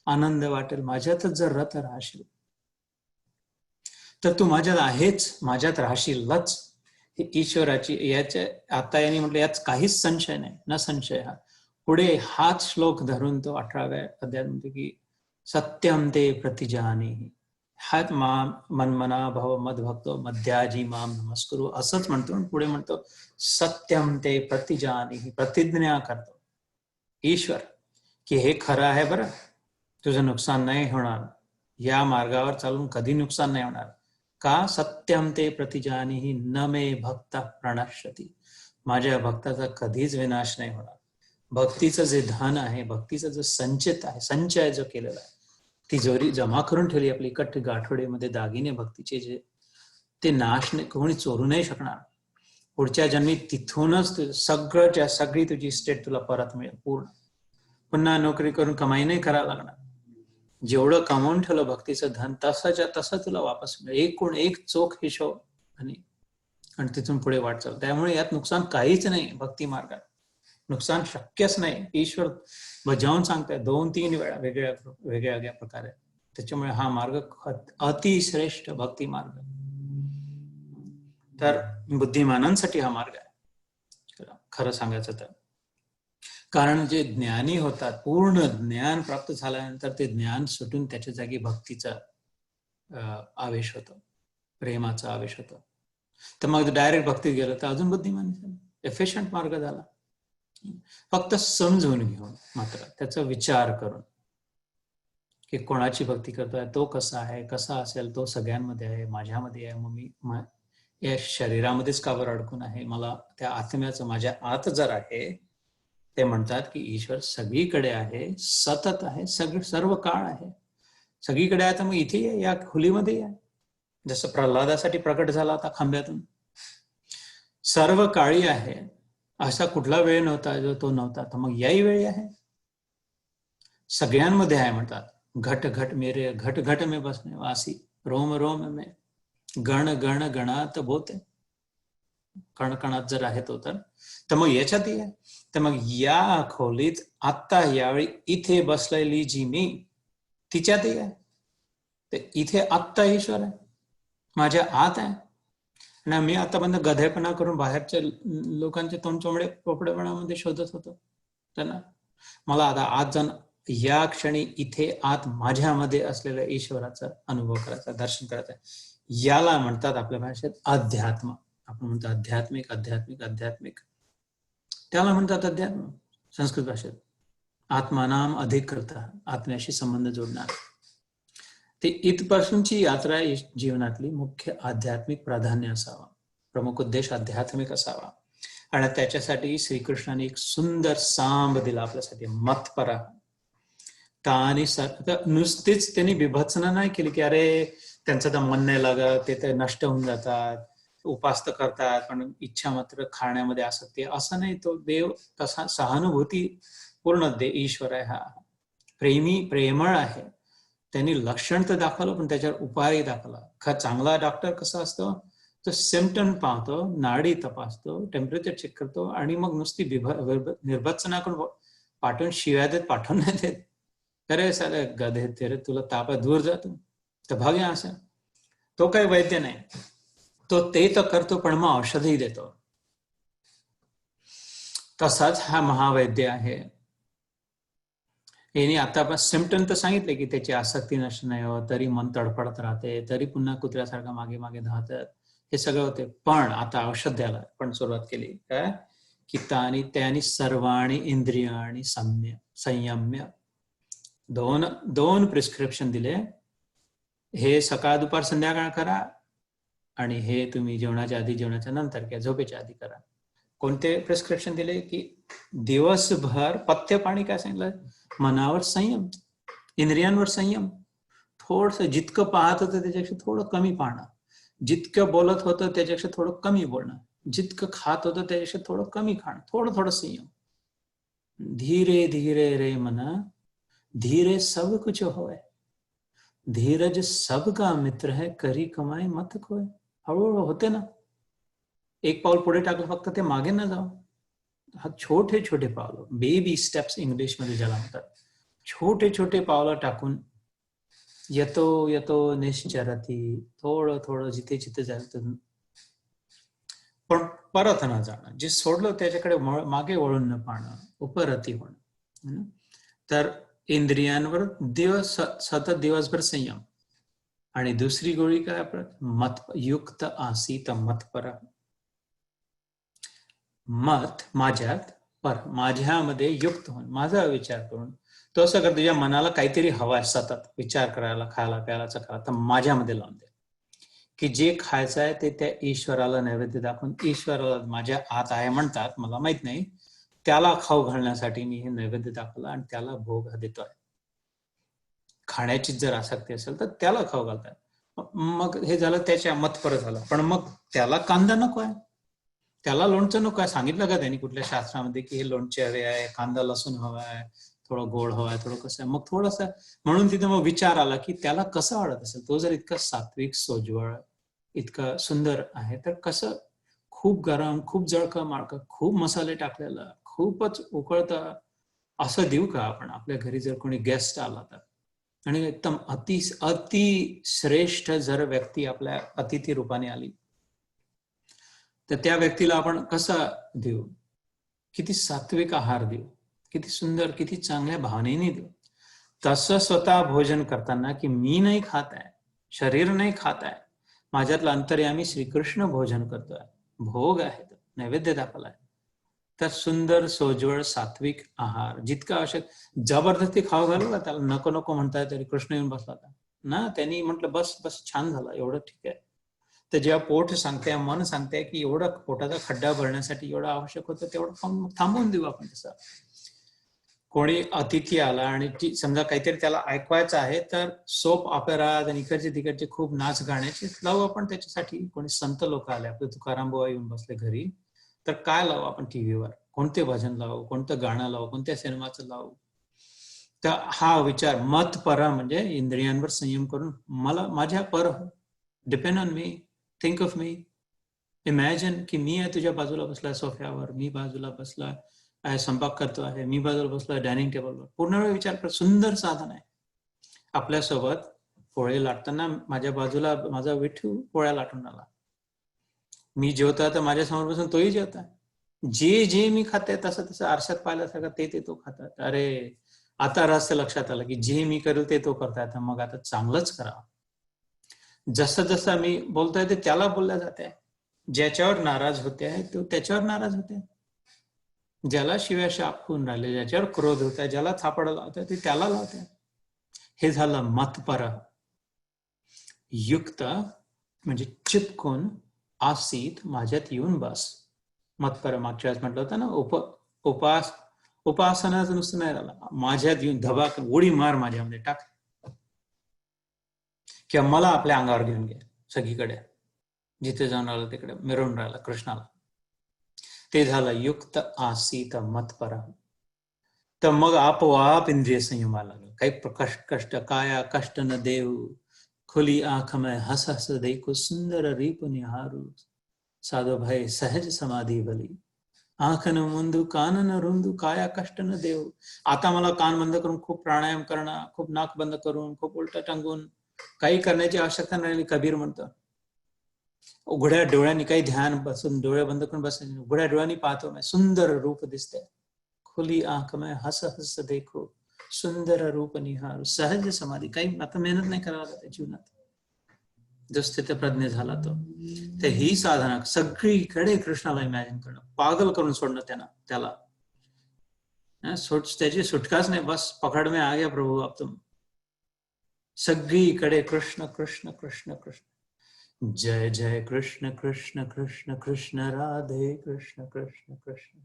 आनंद वाटेल, माझ्यातच जर रत राहशील, तर तू माझ्यात आहेच, माझ्यात राहशीलच. ही ईश्वराची, याच्या आता यांनी म्हटलं याच काहीच संशय नाही, न संशय. हा पुढे हाच श्लोक धरून तो 18व्या अध्यायात म्हणतो की सत्यम ते प्रतिजानी, हात मनमना भव मद भक्तो मध्याजी माम नमस्कुरु, असंच म्हणतो. पुढे म्हणतो सत्यम ते प्रतिजानी, प्रतिज्ञा करतो ईश्वर की हे खरं आहे बरं, तुझं नुकसान नाही होणार, या मार्गावर चालून कधी नुकसान नाही होणार. का? सत्यम ते प्रतिजानी न मे भक्त प्रणश्यती, माझ्या भक्ताचा कधीच विनाश नाही होणार. भक्तीचं जे धन आहे, भक्तीचं जो संचित आहे, संचय जो केलेला आहे, तिजोरी जमा करून ठेवली आपली इकट्ठे गाठोडीमध्ये दागिने भक्तीचे, जे ते नाश कोणी चोरू नाही शकणार. पुढच्या जन्मी तिथूनच सगळी तुझी स्टेट तुला परत मिळेल पूर्ण. पुन्हा नोकरी करून कमाई नाही करायला लागणार. जेवढं कमावून ठेवलं भक्तीचं धन तसंच्या तसं तुला वापस मिळेल, एकूण एक चोख हिशोब, आणि तिथून पुढे वाटचाल. त्यामुळे यात नुकसान काहीच नाही, भक्ती मार्गात नुकसान शक्यच नाही. ईश्वर बजावून सांगताय 2-3 वेळा वेगळ्या प्रकारे. त्याच्यामुळे हा मार्ग अतिश्रेष्ठ भक्ती मार्ग, तर बुद्धिमानांसाठी हा मार्ग आहे खरं सांगायचं तर. कारण जे ज्ञानी होतात, पूर्ण ज्ञान प्राप्त झाल्यानंतर ते ज्ञान सुटून त्याच्या जागी भक्तीचा आवेश होतो, प्रेमाचा आवेश होतो. तर मग डायरेक्ट भक्तीत गेलं तर अजून बुद्धिमान झालं, एफिशियंट मार्ग झाला. फक्त समजून घेऊन, मात्र त्याचा विचार करून की कोणाची भक्ती करतोय, तो कसा आहे, कसा असेल, तो सगळ्यांमध्ये आहे, माझ्यामध्ये आहे, मग मी या शरीरामध्येच का बरं अडकून आहे, मला त्या आत्म्याचं माझ्या आत जर आहे. ते म्हणतात की ईश्वर सगळीकडे आहे, सतत आहे, सर्व काळ आहे, सगळीकडे आहे. तर मग इथे या खोलीमध्ये आहे, जसं प्रल्हादासाठी प्रकट झाला आता खांब्यातून, सर्व काळी आहे. असा कुठला वेळ नव्हता जो तो नव्हता, तर मग याही वेळी आहे, सगळ्यांमध्ये आहे. म्हणतात घट घट मेरे घट घट में बसने वासी, रोम रोम में गण गण गणात बोते, कणकणात जर आहे तो तर मग याच्यातही आहे. तर मग या खोलीत आत्ता यावेळी इथे बसलेली जी मी, तिच्यातही आहे. ते इथे आत्ता ईश्वर आहे, माझ्या आत आहे. आणि मी आतापर्यंत गधेपणा करून बाहेरच्या लोकांचे तोंडचोंबडे पोपडेपणामध्ये शोधत होतो त्यांना. मला आता आत जाणं या क्षणी इथे आत माझ्यामध्ये असलेल्या ईश्वराचा अनुभव करायचा, दर्शन करायचा. याला म्हणतात आपल्या भाषेत अध्यात्म. आपण म्हणतो आध्यात्मिक आध्यात्मिक आध्यात्मिक, त्याला म्हणतात अध्यात्म संस्कृत भाषेत. आत्मानाम अधिकृता, आत्म्याशी संबंध जोडणार. ते इथपासूनची यात्रा जीवनातली मुख्य आध्यात्मिक प्राधान्य असावा, प्रमुख उद्देश आध्यात्मिक असावा. आणि त्याच्यासाठी श्रीकृष्णाने एक सुंदर सांब दिला आपल्यासाठी, मतपरा. आणि नुसतीच त्यांनी विभत्सना नाही केली की अरे त्यांचं तर मन नाही लागत, ते तर नष्ट होऊन जातात, उपास तर करतात पण इच्छा मात्र खाण्यामध्ये आसक्ती, असं नाही. तो देव तसा सहानुभूती पूर्ण ईश्वर आहे, हा प्रेमी प्रेमळ आहे. त्यांनी लक्षण तर दाखवलं पण त्याच्यावर उपायही दाखवला. चांगला डॉक्टर कसा असतो, तो सिम्पटम पाहतो, नाडी तपासतो, टेम्परेचर चेक करतो आणि मग नुसती निर्भत्सना करून पाठवून शिव्या देत पाठवून नाही देत. अरे साले गधे तेरे, तुला ताप आहे, दूर जातो तर भाग या. असं तो काही वैद्य नाही, तो ते तर करतो पण मग औषधही देतो. तसाच हा महावैद्य आहे. यांनी आता आपण सिम्पटम तर सांगितले की त्याची आसक्ती नष्ट नाही होत, तरी मन तडफडत राहते, तरी पुन्हा कुत्र्यासारखा मागे मागे धावतात, हे सगळं होते. पण आता औषध द्यायला पण सुरुवात केली काय की त्याने सर्वाणी इंद्रियाणी संयम्य, दोन प्रिस्क्रिप्शन दिले. हे सकाळ दुपार संध्याकाळ करा आणि हे तुम्ही जेवणाच्या आधी जेवणाच्या नंतर किंवा झोपेच्या आधी करा. कोणते प्रिस्क्रिप्शन दिले की दिवसभर पथ्य पाणी काय सांगितलं, मनावर संयम, इंद्रियांवर संयम, थोडस जितकं पाहत होतं त्याच्यापेक्षा थोडं कमी पाहणं, जितकं बोलत होतं त्याच्यापेक्षा थोडं कमी बोलणं, जितकं खात होतं त्याच्यापेक्षा थोडं कमी खाणं, थोडं थोडं संयम. धीरे धीरे रे मना, धीरे सब कुछ होय, धीरज सबका मित्र है, करी कमाई मत खोय. हळूहळू होते ना, एक पाऊल पुढे टाकलं फक्त, ते मागे न जाऊ. हा छोटे छोटे पावलं, बेबी स्टेप्स इंग्लिश मध्ये ज्याला म्हणतात, छोटे छोटे पावलं टाकून येतो येतो निश्चरती, थोडं थोडं जिथे जिथे जायचं पण परत न जाणं, जे सोडलं त्याच्याकडे मागे वळून न पाहणं, उपरती होणं. तर इंद्रियांवर सतत दिवसभर संयम. आणि दुसरी गोळी काय, मत युक्त आसीत मतपर, मत माझ्यात, पर माझ्यामध्ये युक्त होऊन, माझा विचार करून. तो असं कर, तुझ्या मनाला काहीतरी हवा आहे सतत विचार करायला, खायला प्यायला चक्रायला, तर माझ्यामध्ये लावून दे की जे खायचं आहे ते त्या ईश्वराला नैवेद्य दाखवून, ईश्वराला माझ्या आत आहे म्हणतात, मला माहित नाही, त्याला खाऊ घालण्यासाठी मी हे नैवेद्य दाखवलं आणि त्याला भोग देतोय. खाण्याची जर आसक्ती असेल तर त्याला खाऊ घालतात. मग हे झालं त्याच्या मतपर झालं. पण मग त्याला कांदा नको आहे, त्याला लोणचं नको आहे. सांगितलं का त्यांनी कुठल्या शास्त्रामध्ये की हे लोणचे हवे आहे, कांदा लसूण हवा आहे, थोडं गोड हवा आहे, थोडं कसं आहे. मग थोडंसं म्हणून तिथे मग विचार आला की त्याला कसं आवडत असेल, तो जर इतका सात्विक सोज्वळ इतका सुंदर आहे तर कसं खूप गरम, खूप जळकं माळकं, खूप मसाले टाकलेलं, खूपच उकळतं असं देऊ का आपण आपल्या घरी जर कोणी गेस्ट आला तर. आणि एकदम अति श्रेष्ठ जर व्यक्ती आपल्या अतिथी रूपाने आली तर त्या व्यक्तीला आपण कसं देऊ, किती सात्विक आहार देऊ, किती सुंदर, किती चांगल्या भावनेने देऊ. तसं स्वतः भोजन करताना की मी नाही खात आहे, शरीर नाही खात आहे, माझ्यातलं अंतर्यामी श्रीकृष्ण भोजन करतोय, भोग आहे, नैवेद्य दाखवलाय, तर सुंदर सोज्वळ सात्विक आहार जितका आवश्यक. जबरदस्ती खाऊ घालू त्याला, नको नको म्हणताय तरी कृष्ण येऊन बसला ना, त्यांनी म्हटलं बस बस छान झालं एवढं ठीक आहे. तर जेव्हा पोट सांगते, मन सांगते की एवढं पोटाचा खड्डा भरण्यासाठी एवढं आवश्यक होतं, तेवढं खाऊन थांबवून देऊ आपण. तसं कोणी अतिथी आला आणि समजा काहीतरी त्याला ऐकवायचं आहे तर सोप ऑपेरा आणि इकडचे तिकडचे खूप नाच गाण्याचे लावू आपण त्याच्यासाठी. कोणी संत लोक आले, आपले तुकाराम बुवा येऊन बसले घरी, तर काय लावू आपण टीव्हीवर, कोणते भजन लावू, कोणतं गाणं लावू, कोणत्या सिनेमाचं लावू. तर हा विचार मत पर म्हणजे इंद्रियांवर संयम करून, मला माझ्या पर, depend on me, think of me, imagine की मी आहे तुझ्या बाजूला बसलाय सोफ्यावर, मी बाजूला बसला स्वयंपाक करतो आहे, मी बाजूला बसलो डायनिंग टेबलवर, पूर्ण वेळ विचार कर. सुंदर साधन आहे. आपल्यासोबत पोळे लाटताना माझ्या बाजूला माझा विठू पोळ्या लाटून आला, मी जेवता तर माझ्या समोर बसून तोही जेवता, जे जे मी खाते तसं तसं आरशात पाहिल्यासारखं ते तो खातात. अरे आता रहस्य लक्षात आलं की जे मी करेल ते तो करता येतं, मग आता चांगलंच करावं. जसं जसं मी बोलतोय ते त्याला बोलल्या जाते. ज्याच्यावर नाराज होते आहे तो त्याच्यावर नाराज होते, ज्याला शिव्या शाप होऊन राहिले, ज्याच्यावर क्रोध होत आहे, ज्याला थापड लावतंय ते त्याला लावते. हे झालं मतपर. युक्त म्हणजे चिपकून, आसीत माझ्यात येऊन बस. मतपर मागच्या वेळेस म्हटलं होतं ना, उपासनाचं नुसतं नाही झालं, माझ्यात येऊन धबाक उडी मार माझ्यामध्ये टाक, किंवा मला आपल्या अंगावर घेऊन घे सगळीकडे, जिथे जाऊन राहिलं तिकडे मिरवून राहिला कृष्णाला. ते झालं युक्त आसीत मतपर. तर मग आपोआप इंद्रिय संयमाला लागलं. काही कष्ट काया कष्ट न देव, खुली आंख में हस हस देखो सुंदर रीप निहारू, साधो भय सहज समाधी भली, आंख न मुंदू कान न रुंदू काया कष्ट न देव. आता मला कान बंद करून खूप प्राणायाम करणं, खूप नाक बंद करून, खूप उलट टांगून काही करण्याची आवश्यकता नाही. कबीर म्हणतो उघड्या डोळ्यांनी काही ध्यान बसून डोळे बंद करून बसायचे, उघड्या डोळ्यांनी पाहतो मैं सुंदर रूप दिसते, खुली आंख में हस हस देखो सुंदर रूप निहार, सहज समाधी. काही आता मेहनत नाही करायला लागत जीवनात. जो स्थितप्रज्ञ झाला तो, तर ही साधना सगळीकडे कृष्णाला इमॅजिन करणं, पागल करून सोडणं त्याला त्याची सुटकाच नाही. बस पकड में आ गया प्रभू अब तुम. सगळीकडे कृष्ण कृष्ण कृष्ण कृष्ण, जय जय कृष्ण कृष्ण कृष्ण कृष्ण राधे कृष्ण कृष्ण कृष्ण,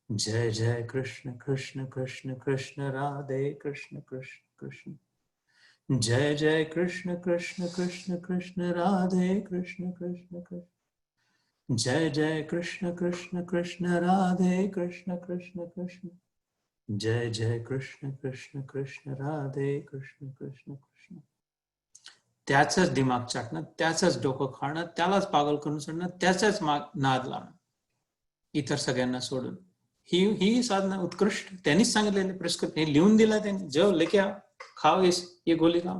जय जय कृष्ण कृष्ण कृष्ण कृष्ण राधे कृष्ण कृष्ण कृष्ण, जय जय कृष्ण कृष्ण कृष्ण कृष्ण राधे कृष्ण कृष्ण कृष्ण, जय जय कृष्ण कृष्ण कृष्ण राधे कृष्ण कृष्ण कृष्ण, जय जय कृष्ण कृष्ण कृष्ण राधे कृष्ण कृष्ण कृष्ण. त्याचंच दिमाग चाटणं, त्याचंच डोकं खाणं, त्यालाच पागल करून सोडणं, त्याचाच नाद लावणं इतर सगळ्यांना सोडून. ही साधना उत्कृष्ट, त्यांनीच सांगितलेले प्रिस्क्रिप्शन, हे लिहून दिलं त्यांनी, जो लेके आओ खाओ ये गोली खाओ,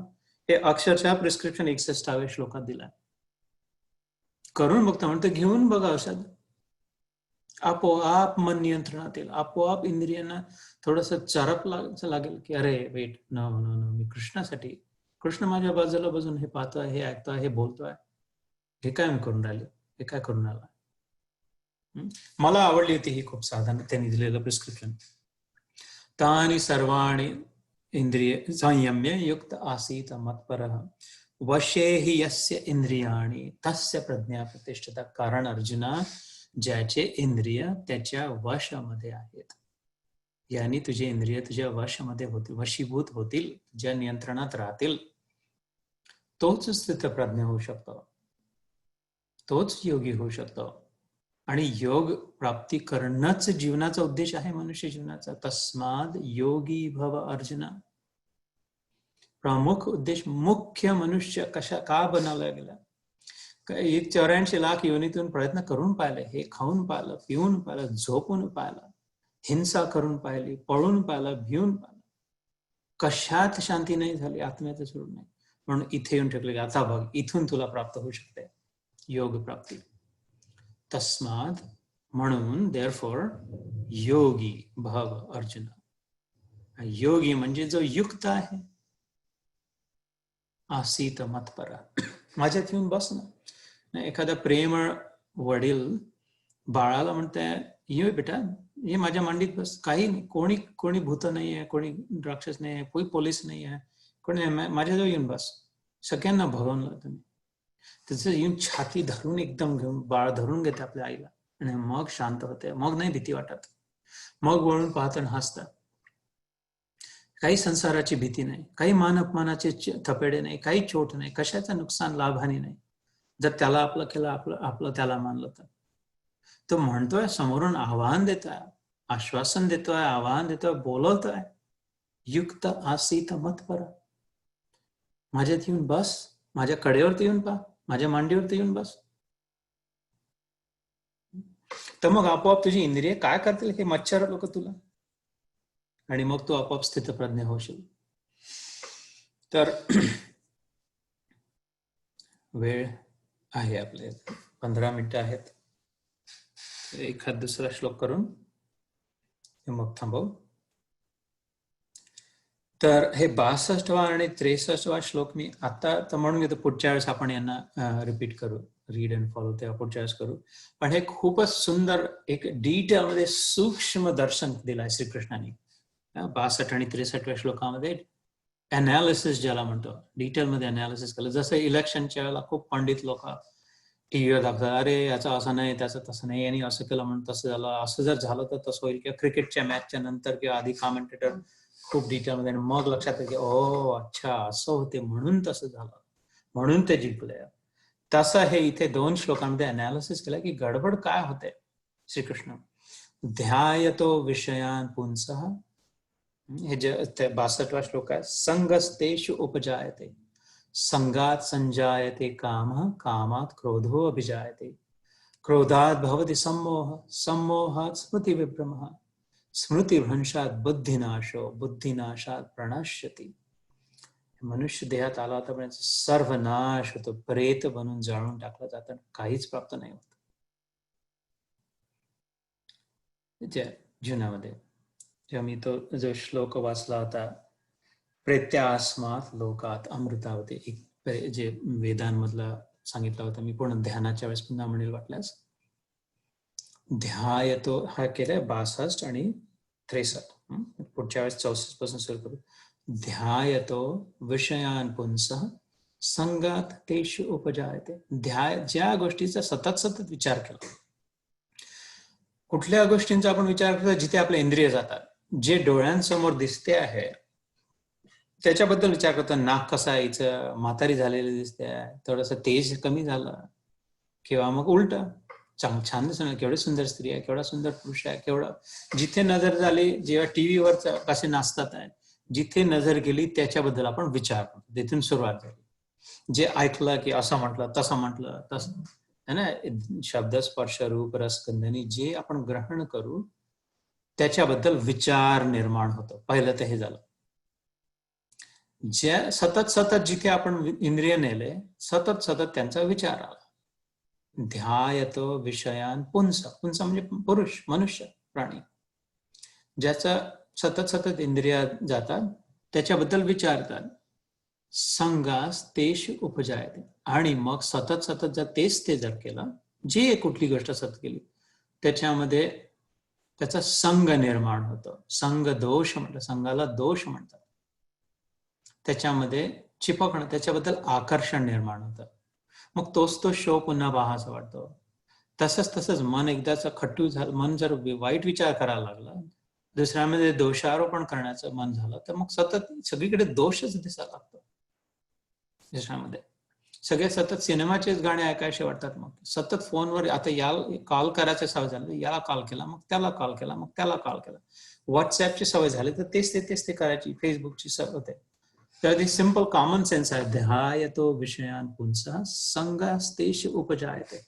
हे अक्षरशः प्रिस्क्रिप्शन 61व्या श्लोकात दिला. करून बघता म्हणतो, घेऊन बघा औषध, आपोआप मन नियंत्रणात येईल, आपोआप इंद्रियांना थोडस चरप लागेल की अरे वेट, नो नो नो, मी कृष्णासाठी, कृष्ण माझ्या बाजूला बसून हे पाहतोय, हे ऐकतोय, हे बोलतोय, हे काय मी करून राहिले, हे काय करून राहिला. मला आवडली होती ही खूप साधारण त्यांनी दिलेलं प्रिस्क्रिप्शन. तानि सर्वाणि इंद्रिय संयम्य युक्त आसीत मत्परः, वशे हि यस्य इंद्रियाणि तस्य प्रज्ञा प्रतिष्ठिता. कारण अर्जुना, ज्याचे इंद्रिय त्याच्या वशामध्ये आहेत, यानी तुझे इंद्रिय तुझ्या वशामध्ये होतील, वशीभूत होतील, ज्या नियंत्रणात राहतील, तोच स्थितप्रज्ञ होऊ शकतो, तोच योगी होऊ शकतो. आणि योग प्राप्ती करणंच जीवनाचा उद्देश आहे, मनुष्य जीवनाचा. तस्माद योगी भव अर्जुना. प्रमुख उद्देश, मुख्य मनुष्य का बनवला गेला, 84 लाख योनीतून प्रयत्न करून पाहिले, हे खाऊन पाहिलं, पिऊन पाहिलं, झोपून पाहिलं, हिंसा करून पाहिली, पळून पाहिलं, भिवून पाहिलं, कशात शांती नाही झाली, आत्म्याचं सोडून नाही. म्हणून इथे येऊन ठेवले, आता बघ, इथून तुला प्राप्त होऊ शकते योग प्राप्ती. तस्माद म्हणून देअरफॉर योगी भव अर्जुन. योगी म्हणजे जो युक्त आहे, आसीत मतपरा, माझ्यात येऊन बस ना. एखादा प्रेमळ वडील बाळाला म्हणताय, ये बेटा, ये माझ्या मांडीत बस, काही नाही, कोणी भूत नाही आहे, कोणी राक्षस नाही आहे, कोणी पोलीस नाही आहे, कोणी माझ्याजवळ येऊन बस. सगळ्यांना भगवलं तुम्ही. त्याचं येऊन छाती धरून एकदम घेऊन बाळ धरून घेते आपल्या आईला, आणि मग शांत होते, मग नाही भीती वाटत, मग वळून पाहत आणि हसतात. काही संसाराची भीती नाही, काही मान अपमानाचे थपेडे नाही, काही चोट नाही, कशाचं नुकसान लाभहानी नाही. जर त्याला आपलं केलं, आपलं त्याला मानलं तर. तो म्हणतोय, समोरून आव्हान देतोय, आश्वासन देतोय, आव्हान देतोय, बोलवतोय, युक्त आसीत मतपर, माझ्यात येऊन बस, माझ्या कडेवरती येऊन पहा, माझ्या मांडीवरती येऊन बस. तर मग आपोआप तुझी इंद्रिय काय करतील, हे मच्छर लोक तुला, आणि मग तू आपोआप स्थितप्रज्ञ होशील. तर वेळ आहे आपले 15 मिनिटं आहेत. एखाद दुसरा श्लोक करून मग थांबव. तर हे 62वा आणि 63वा श्लोक मी आता तर म्हणून घेतो, पुढच्या वेळेस आपण यांना रिपीट करू, रीड अँड फॉलो, तेव्हा पुढच्या वेळेस करू. पण हे खूपच सुंदर एक डिटेलमध्ये सूक्ष्म दर्शन दिलंय श्रीकृष्णाने 62 आणि 63व्या श्लोकामध्ये. अनालिसिस ज्याला म्हणतो, डिटेलमध्ये अनालिसिस केलं. जसं इलेक्शनच्या वेळेला खूप पंडित लोक टीव्हीवर दाखवतात, अरे याचं असं नाही, त्याचं तसं नाही, यांनी असं केलं म्हणून तसं झालं, असं जर झालं तर तसं होईल. किंवा क्रिकेटच्या मॅचच्या नंतर किंवा आधी कॉमेंटेटर खूप डिटेलमध्ये, मग लक्षात येते की ओ अच्छा असं होते म्हणून तसं झालं, म्हणून ते जिंकले. तसं हे इथे 2 श्लोकांमध्ये अनालिसिस केलं की गडबड काय होते. श्रीकृष्ण ध्यायतो विषयान पुंसः, हे जे 62वा श्लोक आहे, संगस्तेषु उपजायते, संगात संजायते कामः, कामात क्रोधो अभिजायते, क्रोधात भवति सम्मोह, सम्मोहात स्मृति विभ्रमः, स्मृतिभ्रंशात बुद्धिनाशो, बुद्धिनाशात प्रणश्यति. मनुष्य देहात आला तर सर्वनाश होतो, प्रेत बनून जाळून टाकलं जातं, काहीच प्राप्त नाही होत. जीवनामध्ये जेव्हा मी तो जो श्लोक वाचला होता, प्रेत्यास्मात लोकात अमृतावते, एक जे वेदांमधला सांगितलं होतं, मी पूर्ण ध्यानाच्या वेळेस पुन्हा म्हणेल वाटल्यास. ध्यायतो हा केलाय 62 आणि 63, पुढच्या वेळेस 64 पासून सुरू करू. ध्यायतो विषयान पुंसः, संगात तेषु उपजायते. ज्या गोष्टीचा सतत सतत विचार केला, कुठल्या गोष्टींचा आपण विचार करतो जिथे आपले इंद्रिय जातात, जे डोळ्यांसमोर दिसते आहे त्याच्याबद्दल विचार करतो. नाक कसं यायचं, म्हातारी झालेली दिसते, थोडंसं तेज कमी झालं, किंवा मग उलट छान दिसणं, केवढी सुंदर स्त्री आहे, केवढा सुंदर पुरुष आहे, केवढं. जिथे नजर झाली, जेव्हा टीव्हीवर कसे नाचतात आहे, जिथे नजर गेली त्याच्याबद्दल आपण विचार करतो, तिथून सुरुवात झाली. जे ऐकलं की असं म्हटलं, तसं म्हटलं, तसं है ना, शब्द स्पर्श रूप रस गंधनी जे आपण ग्रहण करू त्याच्याबद्दल विचार निर्माण होतो. पहिलं तर हे झालं. ज्या सतत सतत जिथे आपण इंद्रिय नेले, सतत सतत त्यांचा विचार आला. ध्यायतो विषयान पुंस, पुंस म्हणजे पुरुष, मनुष्य, प्राणी, ज्याचा सतत सतत इंद्रिय जातात त्याच्याबद्दल विचारतात. संगास तेष उपजायते, आणि मग सतत सतत जर तेच ते जर केलं, जे कुठली गोष्ट सतत केली त्याच्यामध्ये त्याचा संग निर्माण होतो. संग दोष म्हटलं, संघाला दोष म्हणतात. त्याच्यामध्ये चिपकणं, त्याच्याबद्दल आकर्षण निर्माण होतं. मग तोच तो शो पुन्हा पाहायचा वाटतो. तसंच मन एकदाच खट्टू झालं, मन जर वाईट विचार करायला लागला, दुसऱ्यामध्ये दोषारोपण करण्याचं मन झालं, तर मग सतत सगळीकडे दोषच दिसायला लागतो. दुसऱ्यामध्ये सगळे सतत सिनेमाचेच गाणे ऐकायचे वाटतात. मग सतत फोनवर आता याला कॉल करायची सवय झाली, याला कॉल केला, मग त्याला कॉल केला, मग त्याला कॉल केला. व्हॉट्सअपची सवय झाली तर तेच ते करायची, फेसबुकची सवय होते. तर ती सिंपल कॉमन सेन्स आहे. ध्यायतो विषयान पुंसः, संगास्तेषु उपजायते.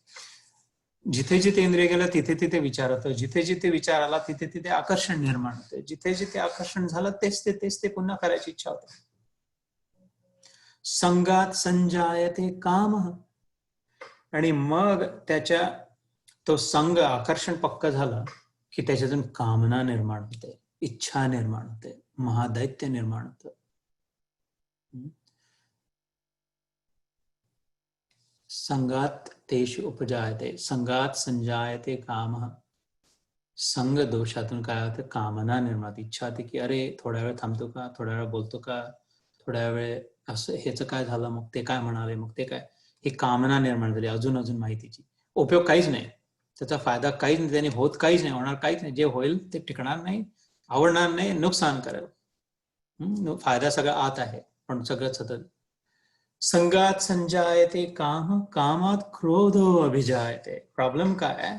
जिथे जिथे इंद्रिय गेलं तिथे तिथे विचार होतो, जिथे जिथे विचार आला तिथे तिथे आकर्षण निर्माण होते, जिथे जिथे आकर्षण झालं तेच ते पुन्हा करायची इच्छा होते. संगात संजायते कामः, आणि मग त्याच्या तो संग, आकर्षण पक्क झालं की त्याच्यातून कामना निर्माण होते, इच्छा निर्माण होते, महादैत्य निर्माण होतं. संगात तेषु उपजायते, संगात संजायते कामः. संग दोषातून काय होतं, कामना निर्माण, इच्छा होते की अरे थोड्या वेळ थांबतो का, थोड्या वेळ बोलतो का, थोड्या वेळ असं ह्याचं काय झालं, मग ते काय म्हणाले, मग ते काय, ही कामना निर्माण झाली. अजून माहितीची उपयोग काहीच नाही, त्याचा फायदा काहीच नाही, त्याने होत काहीच नाही, होणार काहीच नाही. जे होईल ते टिकणार नाही, आवडणार नाही, नुकसान करेल. फायदा सगळा आत आहे, पण सगळं सतत. संगात संजायते काम, कामात क्रोधो अभिजायते. प्रॉब्लेम काय आहे,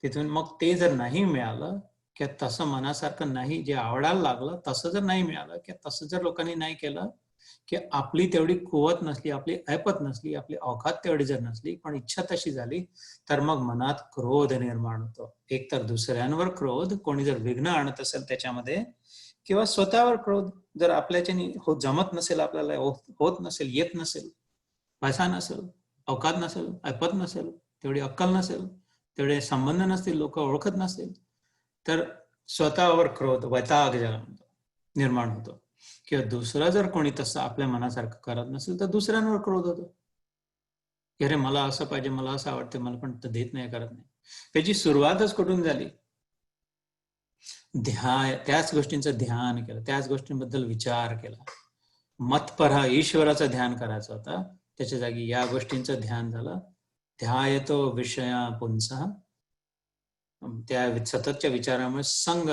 तिथून मग ते जर नाही मिळालं किंवा तसं मनासारखं नाही, जे आवडायला लागलं तसं जर नाही मिळालं किंवा तसं जर लोकांनी नाही केलं, की आपली तेवढी कुवत नसली, आपली ऐपत नसली, आपली अवकात तेवढी जर नसली, पण इच्छा तशी झाली, तर मग मनात क्रोध निर्माण होतो. एक तर दुसऱ्यांवर क्रोध, कोणी जर विघ्न आणत असेल त्याच्यामध्ये, किंवा स्वतःवर क्रोध, जर आपल्याच्यानी जमत नसेल, आपल्याला होत नसेल, येत नसेल, पैसा नसेल, अवकात नसेल, ऐपत नसेल, तेवढी अक्कल नसेल, तेवढे संबंध नसतील, लोक ओळखत नसतील, तर स्वतःवर क्रोध, वैताग ज्याला म्हणतो, निर्माण होतो. किंवा दुसरा जर कोणी तसं आपल्या मनासारखं करत नसेल तर दुसऱ्यांवर क्रोध होतो की अरे मला असं पाहिजे, मला असं आवडते, मला पण देत नाही, करत नाही. त्याची सुरुवातच कुठून झाली? त्याच गोष्टींचं ध्यान केलं, त्याच गोष्टींबद्दल विचार केला. मतपरा ईश्वराचं ध्यान करायचं होता, त्याच्या जागी या गोष्टींचं ध्यान झालं. ध्यायतो विषया पुंसः, त्या सततच्या विचारामुळे संग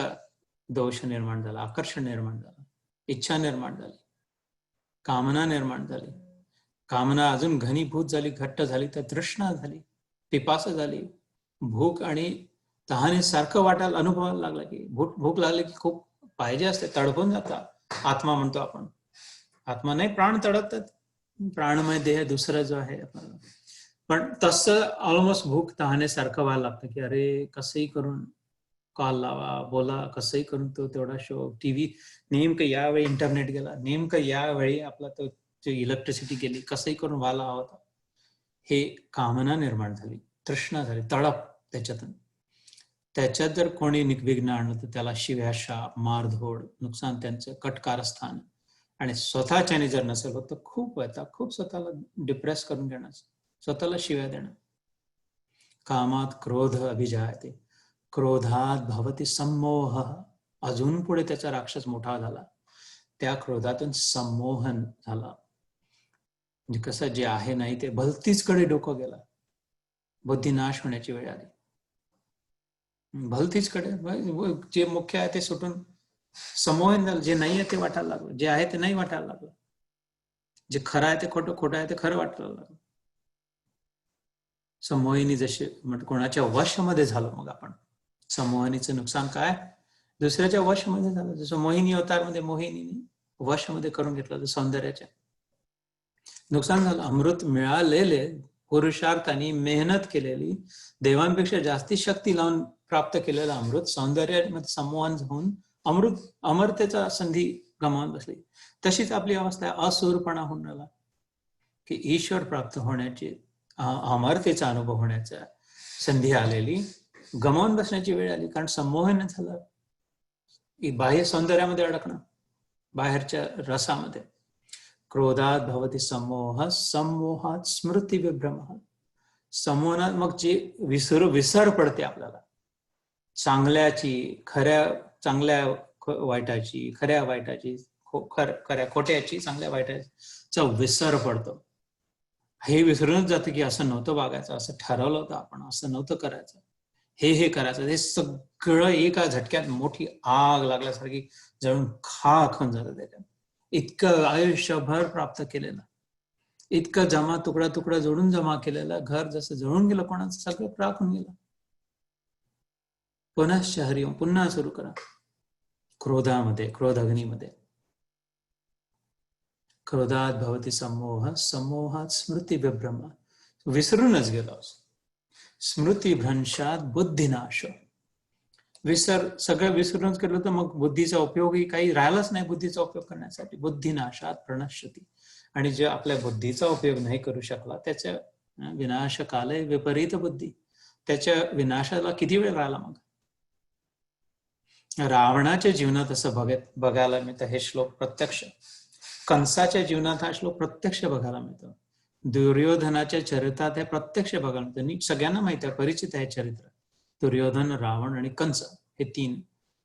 दोष निर्माण झाला, आकर्षण निर्माण झालं, इच्छा निर्माण झाली, कामना निर्माण झाली. कामना अजून घनीभूत झाली, घट्ट झाली, तर तृष्णा झाली, पिपासा झाली. भूक आणि तहाने सारखं वाटायला, अनुभवायला लागला की भूक लागली की खूप पाहिजे असते, तडपून जातात. आत्मा म्हणतो आपण, आत्मा नाही, प्राण तडपतात. प्राणमय देह दुसरा जो आहे आपल्याला, पण तसं ऑलमोस्ट भूक तहाने सारखं व्हायला लागतं की अरे कसंही करून कॉल लावा, बोला, कसंही करून तो तेवढा शो, टीव्ही नेमकं यावेळी इंटरनेट गेला, नेमकं यावेळी आपला तो इलेक्ट्रिसिटी गेली, कसंही करून व्हायला हवा होता. हे कामना निर्माण झाली, तृष्णा झाली, तडप त्याच्यातून. त्याच्यात जर कोणी विघ्न आणलं तर त्याला शिव्या, शाप, मारधोड, नुकसान, त्यांचं कटकारस्थान. आणि स्वतःच्याने जर नसेल होत तर खूप वैताग, खूप स्वतःला डिप्रेस करून घेणं, स्वतःला शिव्या देणं. कामात क्रोध अभिजायते, क्रोधात भवती सम्मोह. अजून पुढे त्याचा राक्षस मोठा झाला, त्या क्रोधातून संमोहन झाला. म्हणजे कसं, जे आहे नाही ते भलतीचकडे डोकं गेला, बुद्धिनाश होण्याची वेळ आली. भलतीचकडे जे मुख्य आहे ते सुटून संमोहन झालं, जे नाही आहे ते वाटायला लागलं, जे आहे ते नाही वाटायला लागलं, जे खरं आहे ते खोटं, खोटं आहे ते खरं वाटायला लागलं. संमोहिनी जसे म्हणजे कोणाच्या वशमध्ये झालो, मग आपण संमोहिनीचं नुकसान काय, दुसऱ्याच्या वशमध्ये झालं. जसं मोहिनी अवतारमध्ये मोहिनीने वशमध्ये करून घेतलं, तर सौंदर्याच्या नुकसान झालं. अमृत मिळालेले, पुरुषार्थाने मेहनत केलेली, देवांपेक्षा जास्ती शक्ती लावून प्राप्त केलेलं अमृत सौंदर्यामध्ये संमोहन होऊन अमरतेचा संधी गमावून बसली. तशीच आपली अवस्था असुरपणा होऊन राहिला की ईश्वर प्राप्त होण्याची, अमरतेचा अनुभव होण्याचा संधी आलेली गमावून बसण्याची वेळ आली, कारण संमोहन झालं. बाह्य सौंदर्यामध्ये अडकणं, बाहेरच्या रसामध्ये. क्रोधात भवती सम्मोह, सम्मोहात स्मृती विभ्रम. संमोहनात मग जे विसर पडते आपल्याला, चांगल्याची, चांगल्या वाईटाची, खऱ्या वाईटाची, खऱ्या खोट्याची, चांगल्या वाईटाचा विसर पडतो. हे विसरूनच जातं की असं नव्हतं वागायचं, असं ठरवलं होतं आपण, असं नव्हतं करायचं, हे करायचं. हे सगळं एका झटक्यात मोठी आग लागल्यासारखी जळून खाक होऊन जातं त्याच्यात. इतकं आयुष्यभर प्राप्त केलेलं, इतकं तुकडा जोडून जमा केलेलं घर जसं जळून गेलं, कोणाचं सगळं प्राक होऊन गेलं. पुन्हा हरिओम, पुन्हा सुरू करा क्रोधामध्ये, क्रोधाग्नीमध्ये. क्रोधात भवती सम्मोह, सम्मोहात स्मृती विभ्रम. विसरूनच गेलो. स्मृतिभ्रंशात बुद्धिनाश. सगळं विसरूनच गेलो तर मग बुद्धीचा उपयोगही काही राहिलाच नाही. बुद्धीचा उपयोग करण्यासाठी बुद्धिनाशात प्रणश्यती. आणि जे आपल्या बुद्धीचा उपयोग नाही करू शकला, त्याच्या विनाशकाले विपरीत बुद्धी, त्याच्या विनाशाला किती वेळ राहिला. मग रावणाच्या जीवनात असं बघायला मिळतं. हे श्लोक प्रत्यक्ष कंसाच्या जीवनात हा श्लोक प्रत्यक्ष बघायला मिळतो. दुर्योधनाच्या चरित्रात हे प्रत्यक्ष बघायला मिळतं. सगळ्यांना माहिती आहे, परिचित आहे चरित्र. दुर्योधन, रावण आणि कंस, हे तीन,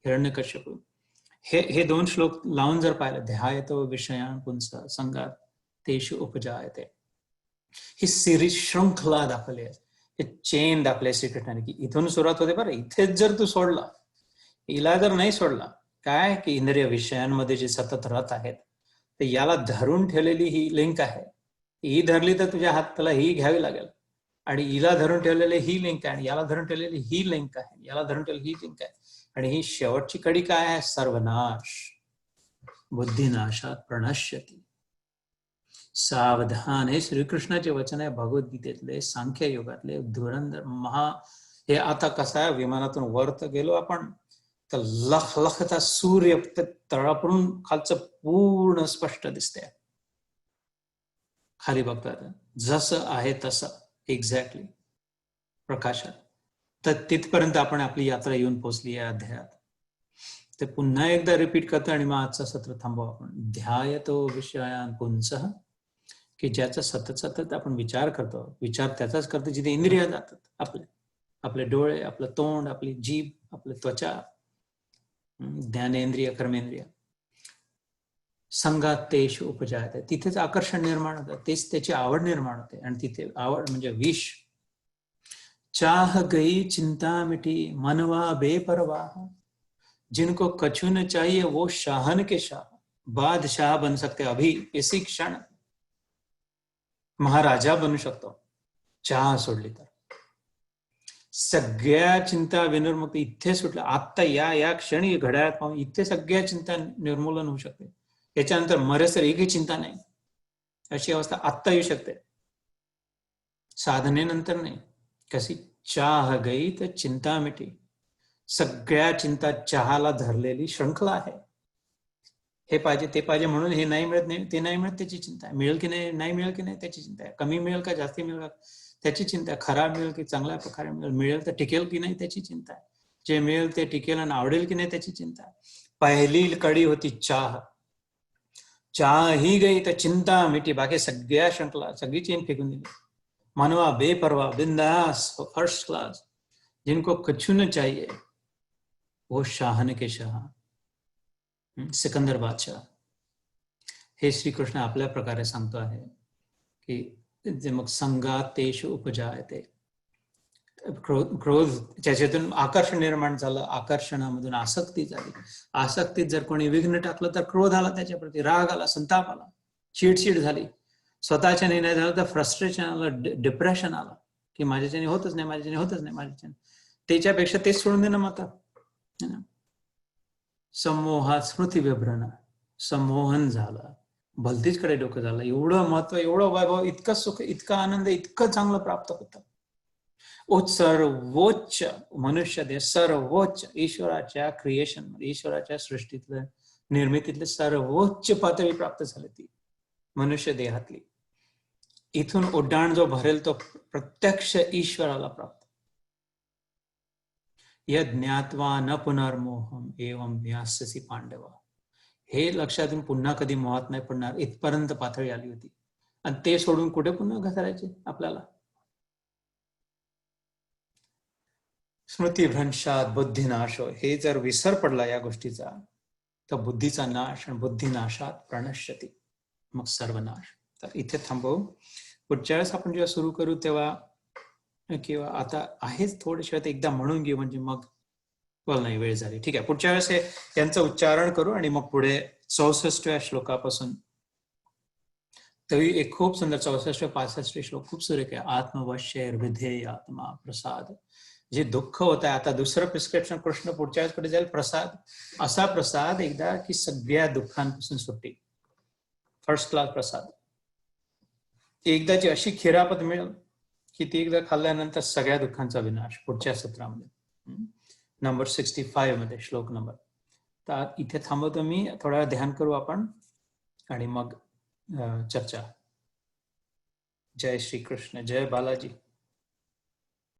हिरण्यकश्यप, हे दोन श्लोक लावून जर पाहिलं, ध्यायतो विषयान पुंस संगात तेषु उपजायते. ही सिरीज शृंखला दाखवली आहे, हे चेन दाखवले श्रीकृष्णाने की इथून सुरुवात होते बरं. इथेच जर तू सोडला, हिला जर नाही सोडला, काय की इंद्रिय विषयांमध्ये जे सतत रत आहेत, तर याला धरून ठेवलेली ही लिंक आहे. ही धरली तर तुझ्या हाताला ही घ्यावी लागेल, आणि हिला धरून ठेवलेली ही लिंक आहे, याला धरून ठेवलेली ही लिंक आहे, याला धरून ठेवलेली ही लिंक आहे. आणि ही शेवटची कडी काय आहे? सर्वनाश. बुद्धिनाशात प्रणश्यती. सावधान. हे श्रीकृष्णाचे वचन आहे, भगवद्गीतेतले, सांख्य योगातले, धुरंधर महा. हे आता कसं आहे, विमानातून वर तर गेलो आपण, तर लखलखता सूर्य तळाकडून खालचं पूर्ण स्पष्ट दिसतंय. खाली बघतात जसं आहे तसं एक्झॅक्टली प्रकाशात. तर तिथपर्यंत आपण आपली यात्रा येऊन पोहोचली या अध्यायात. ते पुन्हा एकदा रिपीट करतो आणि मग आजचं सत्र थांबवा आपण. ध्यायतो विषयान पुंसः, की ज्याचा सतत सतत आपण विचार करतो. विचार त्याचाच करतो जिथे इंद्रिय जातात आपले, आपले डोळे, आपलं तोंड, आपली जीभ, आपलं त्वचा, ज्ञानेंद्रिय, कर्मेंद्रिय. संगात तेषु उपजायते, तिथेच आकर्षण निर्माण होतं, तेच त्याची आवड निर्माण होते. आणि तिथे आवड म्हणजे विष. चाह गई चिंता मिटी मनवा बेपरवाह, जिनको कछु न चाहिए वो शाहन के शाह, बादशाह बन सकते अभी इसी क्षण. महाराजा बनू शकतो चहा सोडली तर. सगळ्या चिंता विनिर्मुक्त इथे सुटल्या, आत्ता या क्षणी घड्याळात पाहून इथे सगळ्या चिंता निर्मूलन होऊ शकते. याच्यानंतर मरेसर एकही चिंता नाही, अशी अवस्था आत्ता येऊ शकते, साधनेनंतर नाही. कशी? चाह गई तर चिंता मिटी. सगळ्या चिंता चहाला धरलेली श्रृंखला आहे. हे पाहिजे ते पाहिजे म्हणून हे नाही मिळत नाही, ते नाही मिळत त्याची चिंता आहे. मिळेल की नाही, नाही मिळेल की नाही त्याची चिंता आहे. कमी मिळेल का जास्ती मिळेल का त्याची चिंता आहे. खराब मिळेल की चांगल्या प्रकारे मिळेल, मिळेल तर टिकेल की नाही त्याची चिंता आहे. जे मिळेल ते टिकेल आणि आवडेल की नाही त्याची चिंता आहे. पहिली कडी होती चाह. चाह ही गई तर चिंता मिटी. बाकी सगळ्या श्रृंखला, सगळी चेन फेकून दिली. मनवा बेपरवाह, बिंदास, फर्स्ट क्लास. जिनको कछु न चाहिए वो शाहन के शाह, सिकंदर बादशाह. हे श्रीकृष्ण आपल्या प्रकारे सांगतो आहे की मग संगात तेषु उपजायते. क्रोध, त्याच्यातून आकर्षण निर्माण झालं, आकर्षणामधून आसक्ती झाली, आसक्तीत जर कोणी विघ्न टाकलं तर क्रोध आला, त्याच्याप्रती राग आला, संताप आला, चिडचिड झाली. स्वतःच्या निर्णय झालं तर फ्रस्ट्रेशन आलं, डिप्रेशन आलं की माझ्याच्याने होतच नाही, माझ्याच्याने होतच नाही, माझ्याच्याने. त्याच्यापेक्षा तेच सोडून देणं माता. संमोहात स्मृती विभ्रण, संमोहन झालं, भलतीचकडे डोकं झालं. एवढं महत्व, एवढं वैभव, इतकं सुख, इतका आनंद, इतकं चांगलं प्राप्त होतं. सर्वोच्च मनुष्य देह, सर्वोच्च ईश्वराच्या क्रिएशन, ईश्वराच्या सृष्टीतलं, निर्मितीतलं सर्वोच्च पातळी प्राप्त झाली ती मनुष्य देहातली. इथून उड्डाण जो भरेल तो प्रत्यक्ष ईश्वराला प्राप्त. यद ज्ञात्वा न पुनर्मोहम एवं व्याससी पांडव. हे लक्षातून पुन्हा कधी मोहात नाही पडणार, इथपर्यंत पातळी आली होती. आणि ते सोडून कुठे पुन्हा घसरायचे आपल्याला? स्मृतिभ्रंशात बुद्धिनाशो. हे जर विसर पडला या गोष्टीचा तर बुद्धीचा नाश, आणि बुद्धिनाशात प्रणश्यती, मग सर्वनाश. तर इथे थांबवू. पुढच्या वेळेस आपण जेव्हा सुरू करू तेव्हा, किंवा आता आहेच थोडेसे, एकदा म्हणून घेऊ म्हणजे मग नाही, वेळ झाली. ठीक आहे, पुढच्या वेळेस यांचं उच्चारण करू आणि मग पुढे 64व्या श्लोकापासून. तरी एक खूप सुंदर 64-65 श्लोक खूप सुरेख आहे. आत्मवश्य विधेय आत्मा प्रसाद. जे दुःख होत आहे, आता दुसरं प्रिस्क्रिप्शन कृष्ण पुढच्या वेळेस पुढे जाईल. प्रसाद, असा प्रसाद एकदा की सगळ्या दुःखांपासून सुट्टी, फर्स्ट क्लास प्रसाद. एकदाची अशी खिरापत मिळेल की ती एकदा खाल्ल्यानंतर सगळ्या दुःखांचा विनाश. पुढच्या सत्रामध्ये नंबर 65 मध्ये श्लोक नंबर. तर इथे थांबवतो मी, थोडा ध्यान करू आपण आणि मग चर्चा. जय श्री कृष्ण, जय बालाजी.